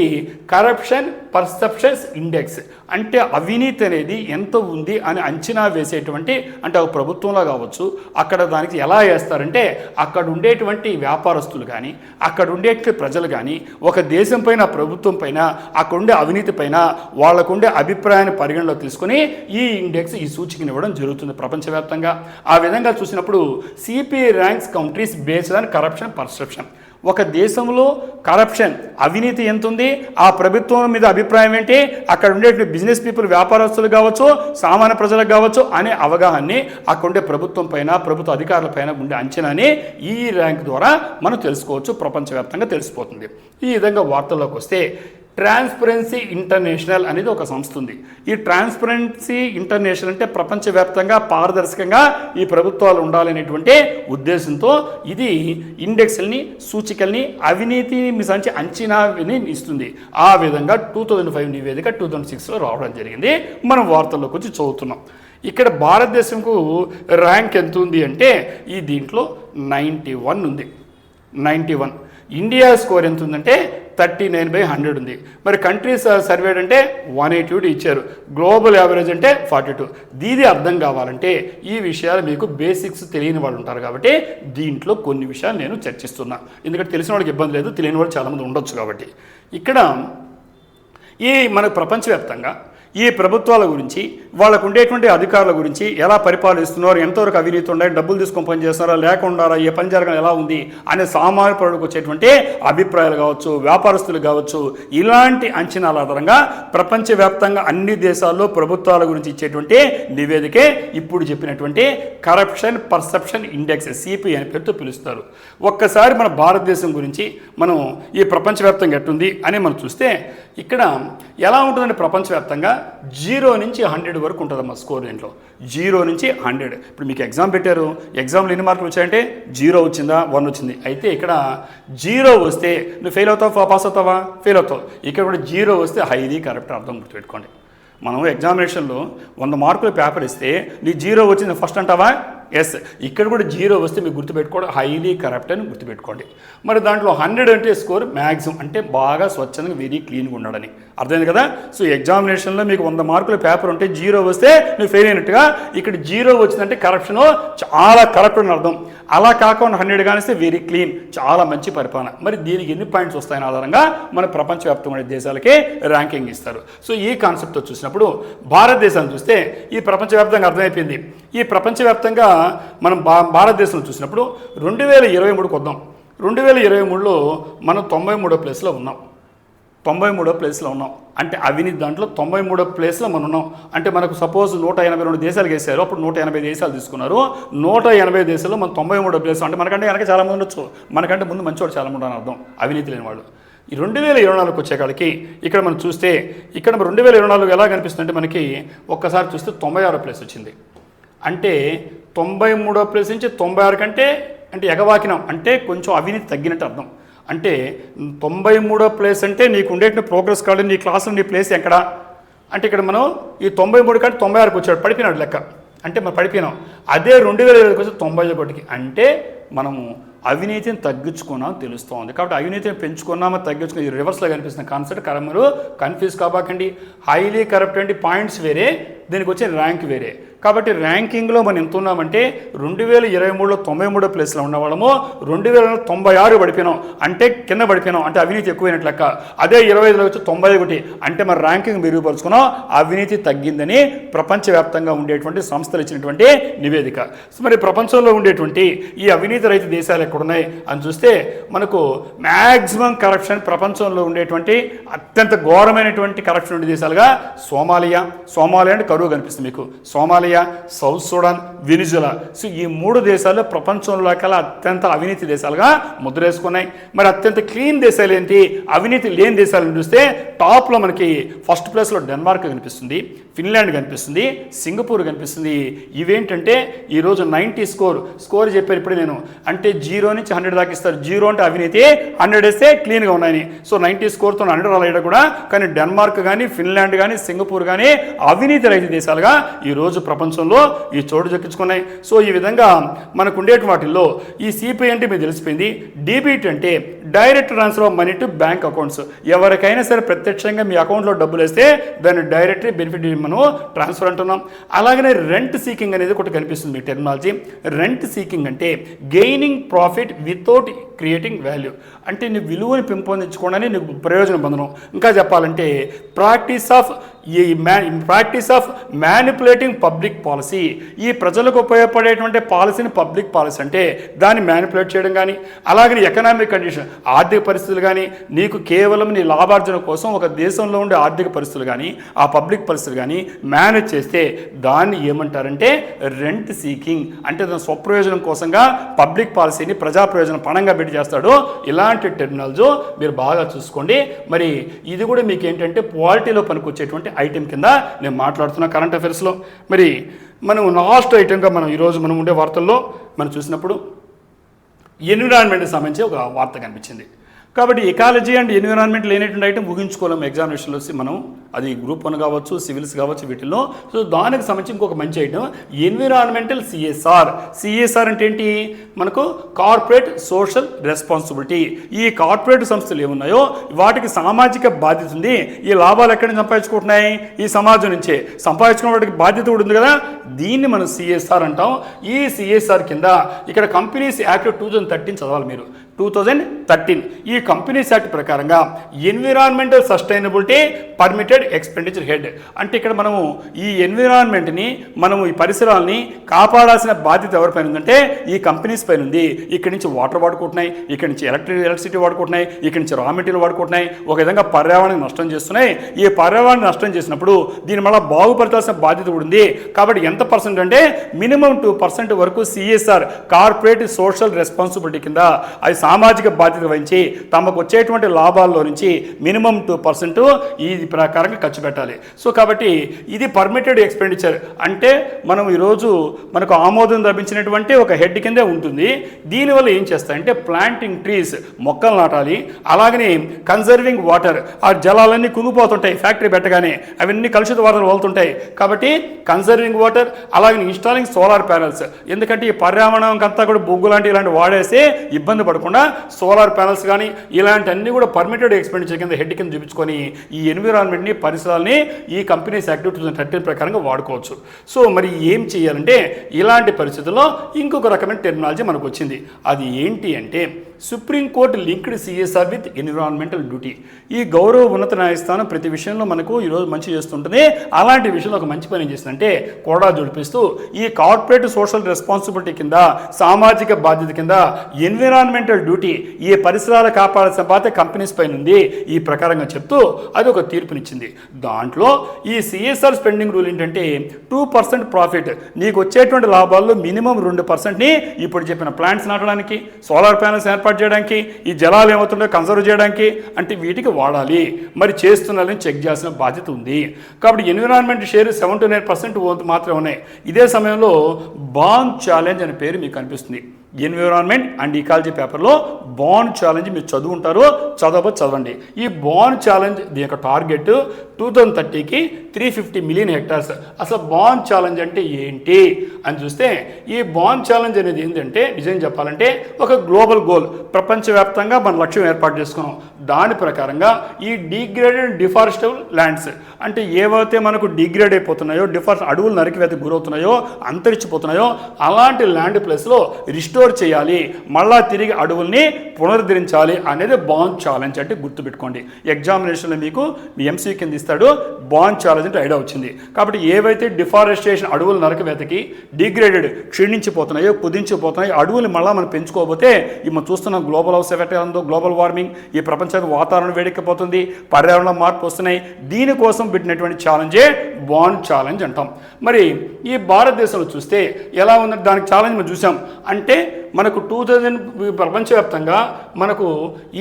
కరప్షన్ పర్సెప్షన్స్ ఇండెక్స్. అంటే అవినీతి అనేది ఎంత ఉంది అని అంచనా వేసేటువంటి, అంటే ఒక ప్రభుత్వంలో కావచ్చు, అక్కడ దానికి ఎలా వేస్తారంటే అక్కడ ఉండేటువంటి వ్యాపారస్తులు కానీ, అక్కడ ఉండేటువంటి ప్రజలు కానీ, ఒక దేశం పైన, ప్రభుత్వం పైన, అక్కడ ఉండే అవినీతి పైన వాళ్ళకుండే అభిప్రాయాన్ని పరిగణలో తీసుకుని ఈ ఇండెక్స్, ఈ సూచికని ఇవ్వడం జరుగుతుంది ప్రపంచవ్యాప్తంగా. ఆ విధంగా చూసినప్పుడు CPI ranks countries based on corruption perception. ఒక దేశంలో కరప్షన్, అవినీతి ఎంత ఉంది, ఆ ప్రభుత్వం మీద అభిప్రాయం ఏంటి, అక్కడ ఉండే బిజినెస్ పీపుల్, వ్యాపారస్తులు కావచ్చు, సామాన్య ప్రజలకు కావచ్చు అనే అవగాహనని, అక్కడ ఉండే ప్రభుత్వం పైన, ప్రభుత్వ అధికారుల పైన ఉండే అంచనాని ఈ ర్యాంక్ ద్వారా మనం తెలుసుకోవచ్చు, ప్రపంచవ్యాప్తంగా తెలిసిపోతుంది. ఈ విధంగా వార్తల్లోకి వస్తే ట్రాన్స్పరెన్సీ ఇంటర్నేషనల్ అనేది ఒక సంస్థ ఉంది. ఈ ట్రాన్స్పరెన్సీ ఇంటర్నేషనల్ అంటే ప్రపంచవ్యాప్తంగా పారదర్శకంగా ఈ ప్రభుత్వాలు ఉండాలనేటువంటి ఉద్దేశంతో ఇది ఇండెక్స్ని, సూచికల్ని, అవినీతిని మించి అంచనాని ఇస్తుంది. ఆ విధంగా 2005 నివేదిక 2006లో రావడం జరిగింది. మనం వార్తల్లోకి వచ్చి చదువుతున్నాం. ఇక్కడ భారతదేశంకు ర్యాంక్ ఎంత ఉంది అంటే ఈ దీంట్లో 91 ఉంది. 91 ఇండియా స్కోర్ ఎంత ఉందంటే 39/100 ఉంది. మరి కంట్రీస్ సర్వేడ్ అంటే 182 ఇచ్చారు. గ్లోబల్ యావరేజ్ అంటే 42. దీది అర్థం కావాలంటే ఈ విషయాలు మీకు బేసిక్స్ తెలియని వాళ్ళు ఉంటారు కాబట్టి దీంట్లో కొన్ని విషయాలు నేను చర్చిస్తున్నా. ఎందుకంటే తెలిసిన వాళ్ళకి ఇబ్బంది లేదు, తెలియని వాళ్ళు చాలామంది ఉండొచ్చు కాబట్టి. ఇక్కడ ఈ మన ప్రపంచవ్యాప్తంగా ఈ ప్రభుత్వాల గురించి, వాళ్ళకు ఉండేటువంటి అధికారుల గురించి, ఎలా పరిపాలిస్తున్నారు, ఎంతవరకు అవినీతి ఉన్నాయి, డబ్బులు తీసుకొని పని చేస్తున్నారా లేకుండా ఏ పని జరగడం ఎలా ఉంది అనే సామాన్య పౌరుడికి వచ్చేటువంటి అభిప్రాయాలు కావచ్చు, వ్యాపారస్తులు కావచ్చు, ఇలాంటి అంచనాల ఆధారంగా ప్రపంచవ్యాప్తంగా అన్ని దేశాల్లో ప్రభుత్వాల గురించి ఇచ్చేటువంటి నివేదికే ఇప్పుడు చెప్పినటువంటి కరప్షన్ పర్సెప్షన్ ఇండెక్స్, సిపి అని పేరుతో పిలుస్తారు. ఒక్కసారి మన భారతదేశం గురించి మనం ఈ ప్రపంచవ్యాప్తంగా ఎట్టుంది అని మనం చూస్తే ఇక్కడ ఎలా ఉంటుందంటే ప్రపంచవ్యాప్తంగా 0 నుంచి 100 వరకు ఉంటుందమ్మా స్కోర్. దీంట్లో 0 నుంచి 100. ఇప్పుడు మీకు ఎగ్జామ్ పెట్టారు, ఎగ్జామ్లో ఎన్ని మార్కులు వచ్చాయంటే 0 వచ్చిందా 1 వచ్చింది. అయితే ఇక్కడ 0 వస్తే నువ్వు ఫెయిల్ అవుతావా పాస్ అవుతావా? ఫెయిల్ అవుతావు. ఇక్కడ కూడా 0 వస్తే హైలీ కరెక్ట్ అర్థం గుర్తుపెట్టుకోండి. మనం ఎగ్జామినేషన్లో 100 మార్కులు పేపర్ ఇస్తే నీ 0 వచ్చింది ఫస్ట్ అంటావా? ఎస్. ఇక్కడ కూడా 0 వస్తే మీకు గుర్తుపెట్టుకోవడం హైలీ కరప్ట్ అని గుర్తుపెట్టుకోండి. మరి దాంట్లో 100 అంటే స్కోర్ మ్యాక్సిమం, అంటే బాగా స్వచ్ఛంగా వెరీ క్లీన్గా ఉన్నాడని అర్థమైంది కదా. సో ఎగ్జామినేషన్లో మీకు 100 మార్కుల పేపర్ ఉంటే 0 వస్తే నువ్వు ఫెయిల్ అయినట్టుగా. ఇక్కడ 0 వచ్చిందంటే కరప్షన్ చాలా కరప్ట్ అని అర్థం. అలా కాకుండా 100 కానిస్తే వెరీ క్లీన్, చాలా మంచి పరిపాలన. మరి దీనికి ఎన్ని పాయింట్స్ వస్తాయని ఆధారంగా మన ప్రపంచవ్యాప్తమైన దేశాలకే ర్యాంకింగ్ ఇస్తారు. సో ఈ కాన్సెప్ట్తో చూసినప్పుడు భారతదేశాన్ని చూస్తే ఈ ప్రపంచవ్యాప్తంగా అర్థమైపోయింది. ఈ ప్రపంచవ్యాప్తంగా మనం భారతదేశంలో చూసినప్పుడు 2023కి వద్దాం. 2023లో మనం 93వ ప్లేస్లో ఉన్నాం. 93వ ప్లేస్లో ఉన్నాం అంటే అవినీతి దాంట్లో 93వ ప్లేస్లో మనం ఉన్నాం. అంటే మనకు సపోజ్ 182 దేశాలు వేసారు, అప్పుడు 180 దేశాలు తీసుకున్నారు. 180 దేశాల్లో మనం 93వ ప్లేస్, అంటే మనకంటే వెనక చాలామంది ఉండొచ్చు, మనకంటే ముందు మంచివాడు చాలామంది అని అర్థం, అవినీతి లేని వాళ్ళు. ఈ 2024కి వచ్చేకాడికి ఇక్కడ మనం చూస్తే ఇక్కడ 2024 ఎలా కనిపిస్తుంది అంటే మనకి ఒక్కసారి చూస్తే 96వ ప్లేస్ వచ్చింది. అంటే 93వ ప్లేస్ నుంచి 96 కంటే అంటే ఎగవాకినాం, అంటే కొంచెం అవినీతి తగ్గినట్టు అర్థం. అంటే 93వ ప్లేస్ అంటే నీకు ఉండేటువంటి ప్రోగ్రెస్ కార్డు, నీ క్లాసులో నీ ప్లేస్ ఎక్కడ అంటే ఇక్కడ మనం ఈ 93 కంటే 96కి వచ్చాడు, పడిపోయినాడు లెక్క. అంటే మనం పడిపోయినాం. అదే 2020కి వచ్చి 91కి, అంటే మనము అవినీతిని తగ్గించుకున్నాం తెలుస్తోంది. కాబట్టి అవినీతిని పెంచుకున్నామో తగ్గించుకుని ఈ రివర్స్లో కనిపిస్తున్న కాన్సెప్ట్ మీరు కన్ఫ్యూజ్ కాబాకండి. హైలీ కరప్ట్ అంటే పాయింట్స్ వేరే, దీనికి వచ్చే ర్యాంక్ వేరే. కాబట్టి ర్యాంకింగ్లో మనం ఎంత ఉన్నామంటే 2023లో 93వ ప్లేస్లో ఉన్నవాళ్ళము 2096 పడిపోయినాం, అంటే కింద పడిపోయినాం, అంటే అవినీతి ఎక్కువైనట్లు లెక్క. అదే 25లో వచ్చి 91, అంటే మన ర్యాంకింగ్ మెరుగుపరుచుకున్నాం, అవినీతి తగ్గిందని ప్రపంచవ్యాప్తంగా ఉండేటువంటి సంస్థలు ఇచ్చినటువంటి నివేదిక. మరి ప్రపంచంలో ఉండేటువంటి ఈ అవినీతి రహిత దేశాలు ఎక్కడున్నాయి అని చూస్తే మనకు మ్యాక్సిమం కరప్షన్ ప్రపంచంలో ఉండేటువంటి అత్యంత ఘోరమైనటువంటి కరప్షన్ ఉండే దేశాలుగా సోమాలియా అంటే కరువు కనిపిస్తుంది మీకు, Somalia, south Sudan, Venezuela. So ఈ 3 దేశాలు ప్రపంచంలో కల్లా అత్యంత అవినీతి దేశాలుగా ముద్రేసుకున్నాయి. మరి అత్యంత క్లీన్ దేశాలు ఏంటి, అవినీతి లేని దేశాలను చూస్తే టాప్లో మనకి ఫస్ట్ ప్లేస్లో డెన్మార్క్ కనిపిస్తుంది, ఫిన్లాండ్ కనిపిస్తుంది, సింగపూర్ కనిపిస్తుంది. ఇవేంటంటే ఈరోజు 90 స్కోర్ చెప్పారు ఇప్పుడు నేను, అంటే 0 నుంచి 100 దాకా ఇస్తారు. 0 అంటే అవినీతి, 100 వేస్తే క్లీన్గా ఉన్నాయని. సో 90 స్కోర్తో 100 రాలేయడం కూడా. కానీ డెన్మార్క్ కానీ ఫిన్లాండ్ కానీ సింగపూర్ కానీ అవినీతి రహిత దేశాలుగా ఈరోజు ప్రపంచంలో ఈ చోటు దక్కించుకున్నాయి. సో ఈ విధంగా మనకు ఉండేటి వాటిల్లో ఈ సిపిఐ అంటే మీకు తెలిసిపోయింది. డీబీటీ అంటే direct transfer of money to bank accounts. ఎవరికైనా సరే ప్రత్యక్షంగా మీ అకౌంట్లో డబ్బులు వేస్తే దాన్ని డైరెక్ట్ బెనిఫిట్ మనం ట్రాన్స్ఫర్ అంటున్నాం. అలాగనే రెంట్ సీకింగ్ అనేది ఒకటి కనిపిస్తుంది మీ టెక్నాలజీ. రెంట్ సీకింగ్ అంటే gaining profit without creating value, అంటే నీ విలువని పెంపొందించుకోవడానికి నీకు ప్రయోజనం పొందడం. ఇంకా చెప్పాలంటే practice of manipulating public policy. ఈ ప్రజలకు ఉపయోగపడేటువంటి పాలసీని పబ్లిక్ పాలసీ అంటే దాన్ని మ్యానిపులేట్ చేయడం కానీ, అలాగే ఎకనామిక్ కండిషన్ ఆర్థిక పరిస్థితులు కానీ, నీకు కేవలం నీ లాభార్జన కోసం ఒక దేశంలో ఉండే ఆర్థిక పరిస్థితులు కానీ ఆ పబ్లిక్ పరిస్థితులు కానీ మేనేజ్ చేస్తే దాన్ని ఏమంటారంటే రెంట్ సీకింగ్. అంటే దాని స్వప్రయోజనం కోసంగా పబ్లిక్ పాలసీని ప్రజా ప్రయోజనం పణంగా పెట్టి చేస్తాడు. ఇలాంటి టెర్మినాలజీ మీరు బాగా చూసుకోండి. మరి ఇది కూడా మీకు ఏంటంటే పాలిటీలో పనికొచ్చేటువంటి ఐటెం కింద నేను మాట్లాడుతున్నా కరెంట్ అఫైర్స్లో. మరి మనం లాస్ట్ ఐటెంగా మనం ఈరోజు మనం ఉండే వార్తల్లో మనం చూసినప్పుడు ఎన్విరాన్మెంట్కి సంబంధించి ఒక వార్త కనిపించింది. కాబట్టి ఎకాలజీ అండ్ ఎన్విరాన్మెంట్ లేనటువంటి ఐటమ్ ఊహించుకోలేము ఎగ్జామినేషన్లో మనం, అది గ్రూప్ 1 కావచ్చు, సివిల్స్ కావచ్చు వీటిల్లో. సో దానికి సంబంధించి ఇంకొక మంచి ఐటమ్ ఎన్విరాన్మెంటల్ సిఎస్ఆర్. సిఎస్ఆర్ అంటే ఏంటి? మనకు కార్పొరేట్ సోషల్ రెస్పాన్సిబిలిటీ. ఈ కార్పొరేట్ సంస్థలు ఏమున్నాయో వాటికి సామాజిక బాధ్యత ఉంది. ఈ లాభాలు ఎక్కడి నుంచి సంపాదించుకుంటున్నాయి? ఈ సమాజం నుంచే. సంపాదించుకున్న వాటికి బాధ్యత కూడా ఉంది కదా, దీన్ని మనం సిఎస్ఆర్ అంటాం. ఈ సిఎస్ఆర్ కింద ఇక్కడ కంపెనీస్ యాక్ట్ 2013 చదవాలి మీరు, 2013. ఈ కంపెనీస్ యాక్ట్ ప్రకారంగా environmental sustainability permitted expenditure head అంటే ఇక్కడ మనము ఈ ఎన్విరాన్మెంట్ని, మనము ఈ పరిసరాలని కాపాడాల్సిన బాధ్యత ఎవరిపైన ఉందంటే ఈ కంపెనీస్ పైన ఉంది. ఇక్కడి నుంచి వాటర్ వాడుకుంటున్నాయి, ఇక్కడి నుంచి ఎలక్ట్రిసిటీ వాడుకుంటున్నాయి, ఇక్కడి నుంచి రా మెటీరియల్ వాడుకుంటున్నాయి, ఒక విధంగా పర్యావరణానికి నష్టం చేస్తున్నాయి. ఈ పర్యావరణ నష్టం చేసినప్పుడు దీని మళ్ళీ బాగుపరచాల్సిన బాధ్యత కూడా ఉంది. కాబట్టి ఎంత పర్సెంట్ అంటే మినిమం 2% వరకు సిఎస్ఆర్ కార్పొరేట్ సోషల్ రెస్పాన్సిబిలిటీ కింద అది సామాజిక బాధ్యత వహించి తమకు వచ్చేటువంటి లాభాల్లో నుంచి మినిమం 2% ఈ ప్రకారంగా ఖర్చు పెట్టాలి. సో కాబట్టి ఇది పర్మిటెడ్ ఎక్స్పెండిచర్ అంటే మనం ఈరోజు మనకు ఆమోదం లభించినటువంటి ఒక హెడ్ కిందే ఉంటుంది. దీనివల్ల ఏం చేస్తాయంటే ప్లాంటింగ్ ట్రీస్, మొక్కలు నాటాలి. అలాగనే కన్జర్వింగ్ వాటర్, ఆ జలాలన్నీ కుంగిపోతుంటాయి ఫ్యాక్టరీ పెట్టగానే, అవన్నీ కలుషిత వాటర్ వెళ్తుంటాయి. కాబట్టి కన్జర్వింగ్ వాటర్, అలాగే ఇన్స్టాలింగ్ సోలార్ ప్యానల్స్. ఎందుకంటే ఈ పర్యావరణం అంతా కూడా బొగ్గు లాంటి ఇలాంటి వాడేస్తే ఇబ్బంది పడకుండా సోలార్ ప్యానల్స్ కానీ ఇలాంటి అన్ని కూడా పర్మిటెడ్ ఎక్స్పెండిచర్ కింద హెడ్ కింద చూపించుకొని ఈ ఎన్విరాన్మెంట్ని, పరిసరాలని ఈ కంపెనీస్ యాక్ట్ 2013 ప్రకారంగా వాడుకోవచ్చు. సో మరి ఏం చేయాలంటే ఇలాంటి పరిస్థితుల్లో ఇంకొక రకమైన టెర్మినాలజీ మనకు వచ్చింది. అది ఏంటి అంటే supreme court linked CSR with environmental duty. ఈ గౌరవ ఉన్నత న్యాయస్థానం ప్రతి విషయంలో మనకు ఈరోజు మంచి చేస్తుంటుంది. అలాంటి విషయంలో ఒక మంచి పని ఏం చేస్తుందంటే కూడా జోడిపిస్తూ ఈ కార్పొరేట్ సోషల్ రెస్పాన్సిబిలిటీ కింద, సామాజిక బాధ్యత కింద ఎన్విరాన్మెంటల్ డ్యూటీ, ఈ పరిసరాలు కాపాడాల్సిన బాధ్యత కంపెనీస్ పైన ఉంది. ఈ ప్రకారంగా చెప్తూ అది ఒక తీర్పునిచ్చింది. దాంట్లో ఈ సిఎస్ఆర్ స్పెండింగ్ రూల్ ఏంటంటే 2% ప్రాఫిట్, నీకు వచ్చేటువంటి లాభాల్లో మినిమం 2%ని ఇప్పుడు చెప్పిన ప్లాంట్స్ నాటడానికి, సోలార్ ప్యానల్స్ ఏర్పాటు చేయడానికి, ఈ జలాలు ఏమవుతుందో కన్సర్వ్ చేయడానికి అంటే వీటికి వాడాలి. మరి చేస్తున్నారని చెక్ చేయాల్సిన బాధ్యత ఉంది. కాబట్టి ఎన్విరాన్మెంట్ షేర్ 7 to 9% మాత్రమే ఉన్నాయి. ఇదే సమయంలో బాండ్ ఛాలెంజ్ అనే పేరు మీకు కనిపిస్తుంది. ఎన్విరాన్మెంట్ అండ్ ఈకాలజీ పేపర్లో బాండ్ ఛాలెంజ్ మీరు చదువుంటారు, చదవండి. ఈ బాండ్ ఛాలెంజ్ దీని యొక్క టార్గెట్ 2030కి 350 మిలియన్ హెక్టార్స్. అసలు బాండ్ ఛాలెంజ్ అంటే ఏంటి అని చూస్తే ఈ బాండ్ ఛాలెంజ్ అనేది ఏంటంటే నిజం చెప్పాలంటే ఒక గ్లోబల్ గోల్, ప్రపంచవ్యాప్తంగా మన లక్ష్యం ఏర్పాటు చేసుకున్నాం. దాని ప్రకారంగా ఈ డిగ్రేడెడ్ డిఫారెస్టబుల్ ల్యాండ్స్ అంటే ఏవైతే మనకు డిగ్రేడ్ అయిపోతున్నాయో, అడవులు నరికివేతకు గురవుతున్నాయో, అంతరించిపోతున్నాయో అలాంటి ల్యాండ్ ప్లేస్లో రిస్టోర్ చేయాలి, మళ్ళా తిరిగి అడవుల్ని పునరుద్ధరించాలి అనేది బాండ్ ఛాలెంజ్ అంటే గుర్తుపెట్టుకోండి. ఎగ్జామినేషన్లో మీకు ఎంసీ కింద ఇస్తాడు బాండ్ ఛాలెంజ్ అంటే ఐడియా వచ్చింది. కాబట్టి ఏవైతే డిఫారెస్టేషన్, అడవులు నరకవేతకి డిగ్రేడెడ్, క్షీణించిపోతున్నాయో, కుదించిపోతున్నాయో అడవులు మళ్ళీ మనం పెంచుకోకపోతే మనం చూస్తున్న గ్లోబల్ హౌస్ ఎఫెక్ట్ ఉందో, గ్లోబల్ వార్మింగ్, ఈ ప్రపంచానికి వాతావరణం వేడెక్కిపోతుంది, పర్యావరణ మార్పు వస్తున్నాయి. దీనికోసం పెట్టినటువంటి ఛాలెంజే బాండ్ ఛాలెంజ్ అంటాం. మరి ఈ భారతదేశంలో చూస్తే ఎలా ఉందంటే దానికి ఛాలెంజ్ మనం చూసాం. అంటే మనకు 2000 ప్రపంచవ్యాప్తంగా మనకు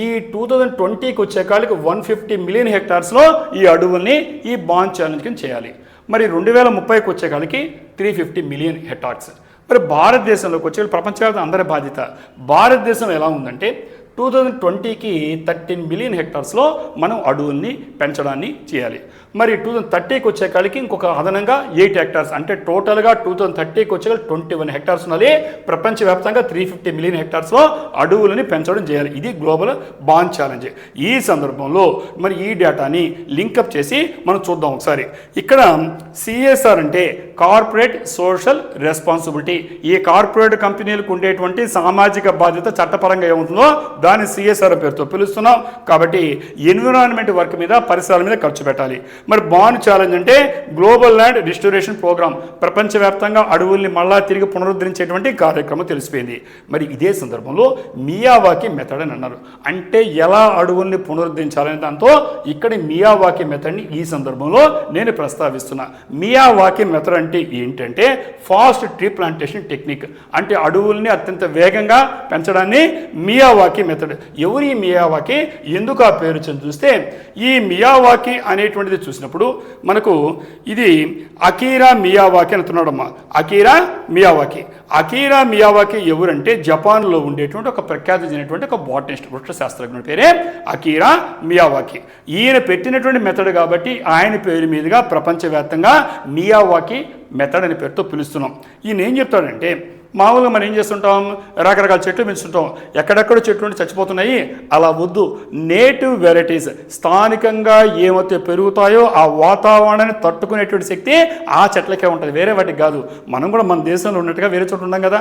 ఈ 2020కి వచ్చే కాళ్ళకి 150 మిలియన్ హెక్టార్స్లో ఈ అడవుల్ని ఈ బాండ్ ఛాలెంజ్ కింద చేయాలి. మరి 2030కి వచ్చే కాళ్ళకి 350 మిలియన్ హెక్టార్స్. మరి భారతదేశంలోకి వచ్చే ప్రపంచవ్యాప్తంగా అందరి బాధ్యత. భారతదేశం ఎలా ఉందంటే 2020కి 13 మిలియన్ హెక్టార్స్లో మనం అడవుల్ని పెంచడాన్ని చేయాలి. మరి 2030కి వచ్చే కాడికి ఇంకొక అదనంగా 8 హెక్టార్స్ అంటే టోటల్గా 2030కి వచ్చే 21 హెక్టార్స్ ఉన్నది. ప్రపంచవ్యాప్తంగా 350 మిలియన్ హెక్టార్స్లో అడవులని పెంచడం చేయాలి. ఇది గ్లోబల్ బాండ్ ఛాలెంజ్. ఈ సందర్భంలో మరి ఈ డేటాని లింకప్ చేసి మనం చూద్దాం ఒకసారి. ఇక్కడ సిఎస్ఆర్ అంటే కార్పొరేట్ సోషల్ రెస్పాన్సిబిలిటీ. ఈ కార్పొరేట్ కంపెనీలకు ఉండేటువంటి సామాజిక బాధ్యత చట్టపరంగా ఏముంటుందో దాన్ని సిఎస్ఆర్ పేరుతో పిలుస్తున్నాం. కాబట్టి ఎన్విరాన్మెంట్ వర్క్ మీద, పరిసరాల మీద ఖర్చు పెట్టాలి. మరి బాండ్ ఛాలెంజ్ అంటే గ్లోబల్ ల్యాండ్ రిస్టోరేషన్ ప్రోగ్రామ్, ప్రపంచవ్యాప్తంగా అడవుల్ని మళ్ళా తిరిగి పునరుద్ధరించేటువంటి కార్యక్రమం తెలిసిపోయింది. మరి ఇదే సందర్భంలో మియావాకీ మెథడ్ అని అన్నారు. అంటే ఎలా అడవుల్ని పునరుద్ధరించాలనే దాంతో ఇక్కడ మియావాకీ మెథడ్ని ఈ సందర్భంలో నేను ప్రస్తావిస్తున్నా. మియావాకీ మెథడ్ అంటే ఏంటంటే ఫాస్ట్ ట్రీ ప్లాంటేషన్ టెక్నిక్. అంటే అడవుల్ని అత్యంత వేగంగా పెంచడాన్ని మియావాకీ మెథడ్. ఎవరు ఈ మియావాకీ, ఎందుకు ఆ పేరు చూస్తే ఈ మియావాకీ అనేటువంటిది చూసినప్పుడు మనకు ఇది Akira Miyawaki అంటున్నాడమ్మా. Akira Miyawaki. Akira Miyawaki ఎవరంటే జపాన్లో ఉండేటువంటి ఒక ప్రఖ్యాతి చెందినటువంటి ఒక బాటనిస్ట్ వృక్ష శాస్త్రజ్ఞుడి పేరే అకీరా మియావాకి. ఈయన పెట్టినటువంటి మెథడ్ కాబట్టి ఆయన పేరు మీదుగా ప్రపంచవ్యాప్తంగా మియావాకి మెథడ్ అనే పేరుతో పిలుస్తున్నాం. ఈయన ఏం చెప్తాడంటే, మామూలుగా మనం ఏం చేస్తుంటాం, రకరకాల చెట్లు పెంచుతుంటాం, ఎక్కడెక్కడ చెట్లు ఉండి చచ్చిపోతున్నాయి, అలా వద్దు. నేటివ్ వెరైటీస్, స్థానికంగా ఏమైతే పెరుగుతాయో ఆ వాతావరణాన్ని తట్టుకునేటువంటి శక్తి ఆ చెట్లకే ఉంటుంది, వేరే వాటికి కాదు. మనం కూడా మన దేశంలో ఉన్నట్టుగా వేరే చోటు ఉన్నాం కదా.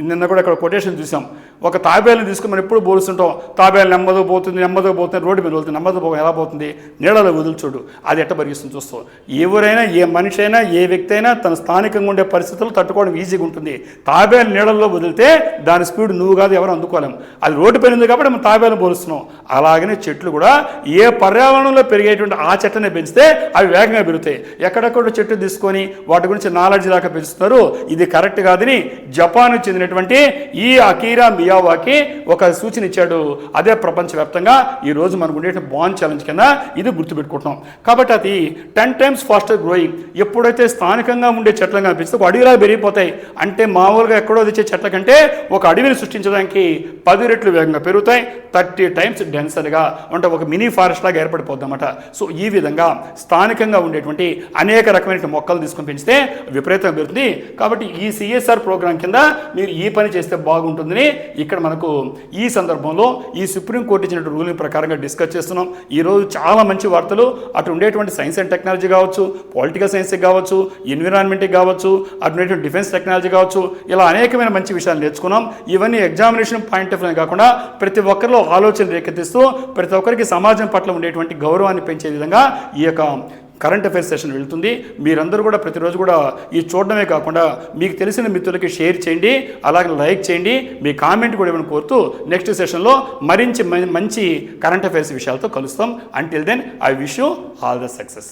నిన్న కూడా ఇక్కడ కొటేషన్ చూసాం, ఒక తాబేలను తీసుకుని మనం ఎప్పుడు పోలుస్తుంటాం, తాబేలు నెమ్మదిగా పోతుంది రోడ్డు మీద వెళ్తుంది, నెమ్మది పోతుంది, ఎలా పోతుంది, నీళ్ళలో వదులు చూడు, అది ఎట్ట పరిగిస్తుంది చూస్తాం. ఎవరైనా, ఏ మనిషి అయినా, ఏ వ్యక్తి అయినా తన స్థానికంగా ఉండే పరిస్థితులు తట్టుకోవడం ఈజీగా ఉంటుంది. తాబేలు నీళ్ళల్లో వదిలితే దాని స్పీడ్ నువ్వు కాదు ఎవరు అందుకోలేము, అది రోడ్డు పైన ఉంది కాబట్టి మనం తాబేలను పోలుస్తున్నాం. అలాగనే చెట్లు కూడా ఏ పర్యావరణంలో పెరిగేటువంటి ఆ చెట్లని పెంచితే అవి వేగంగా పెరుగుతాయి. ఎక్కడెక్కడ చెట్టు తీసుకొని వాటి గురించి నాలెడ్జ్ దాకా పెంచుతున్నారు, ఇది కరెక్ట్ కాదని జపాన్కు చెందినటువంటి ఈ అకీరా మియావాకి ఒక సూచన ఇచ్చాడు. అదే ప్రపంచవ్యాప్తంగా ఈరోజు మనకు ఉండే బాండ్ ఛాలెంజ్ కింద ఇది గుర్తుపెట్టుకుంటున్నాం. కాబట్టి అది 10 times faster growing. ఎప్పుడైతే స్థానికంగా ఉండే చెట్లను కనిపిస్తే ఒక అడవిలా పెరిగిపోతాయి. అంటే మామూలుగా ఎక్కడో తెచ్చే చెట్ల కంటే ఒక అడవిని సృష్టించడానికి 10 రెట్లు వేగంగా పెరుగుతాయి, 30 times డెన్సర్గా, అంటే ఒక మినీ ఫారెస్ట్ లాగా ఏర్పడిపోద్ది అన్నమాట. సో ఈ విధంగా స్థానికంగా ఉండేటువంటి అనేక రకమైన మొక్కలు తీసుకొని పెంచితే విపరీతంగా పెరుగుతుంది. కాబట్టి ఈ సిఎస్ఆర్ ప్రోగ్రాం కింద మీరు ఈ పని చేస్తే బాగుంటుందని ఇక్కడ మనకు ఈ సందర్భంలో ఈ సుప్రీంకోర్టు ఇచ్చినటువంటి రూలింగ్ ప్రకారంగా డిస్కస్ చేస్తున్నాం. ఈరోజు చాలా మంచి వార్తలు, అటు ఉండేటువంటి సైన్స్ అండ్ టెక్నాలజీ కావచ్చు, పొలిటికల్ సైన్స్కి కావచ్చు, ఎన్విరాన్మెంట్కి కావచ్చు, అటు ఉండేటువంటి డిఫెన్స్ టెక్నాలజీ కావచ్చు, ఇలా అనేకమైన మంచి విషయాలు నేర్చుకున్నాం. ఇవన్నీ ఎగ్జామినేషన్ పాయింట్ ఆఫ్ వ్యూ కాకుండా ప్రతి ఒక్కరిలో ఆలోచన రేకెత్తిస్తూ ప్రతి ఒక్కరికి సమాజం పట్ల ఉండేటువంటి గౌరవాన్ని పెంచే విధంగా ఈ యొక్క కరెంట్ అఫైర్స్ సెషన్ వెళ్తుంది. మీరందరూ కూడా ప్రతిరోజు కూడా ఈ చూడడమే కాకుండా మీకు తెలిసిన మిత్రులకి షేర్ చేయండి, అలాగే లైక్ చేయండి, మీ కామెంట్ కూడా ఏమైనా కోరుతూ నెక్స్ట్ సెషన్లో మంచి కరెంట్ అఫైర్స్ విషయాలతో కలుస్తాం. Until then I wish you all the success.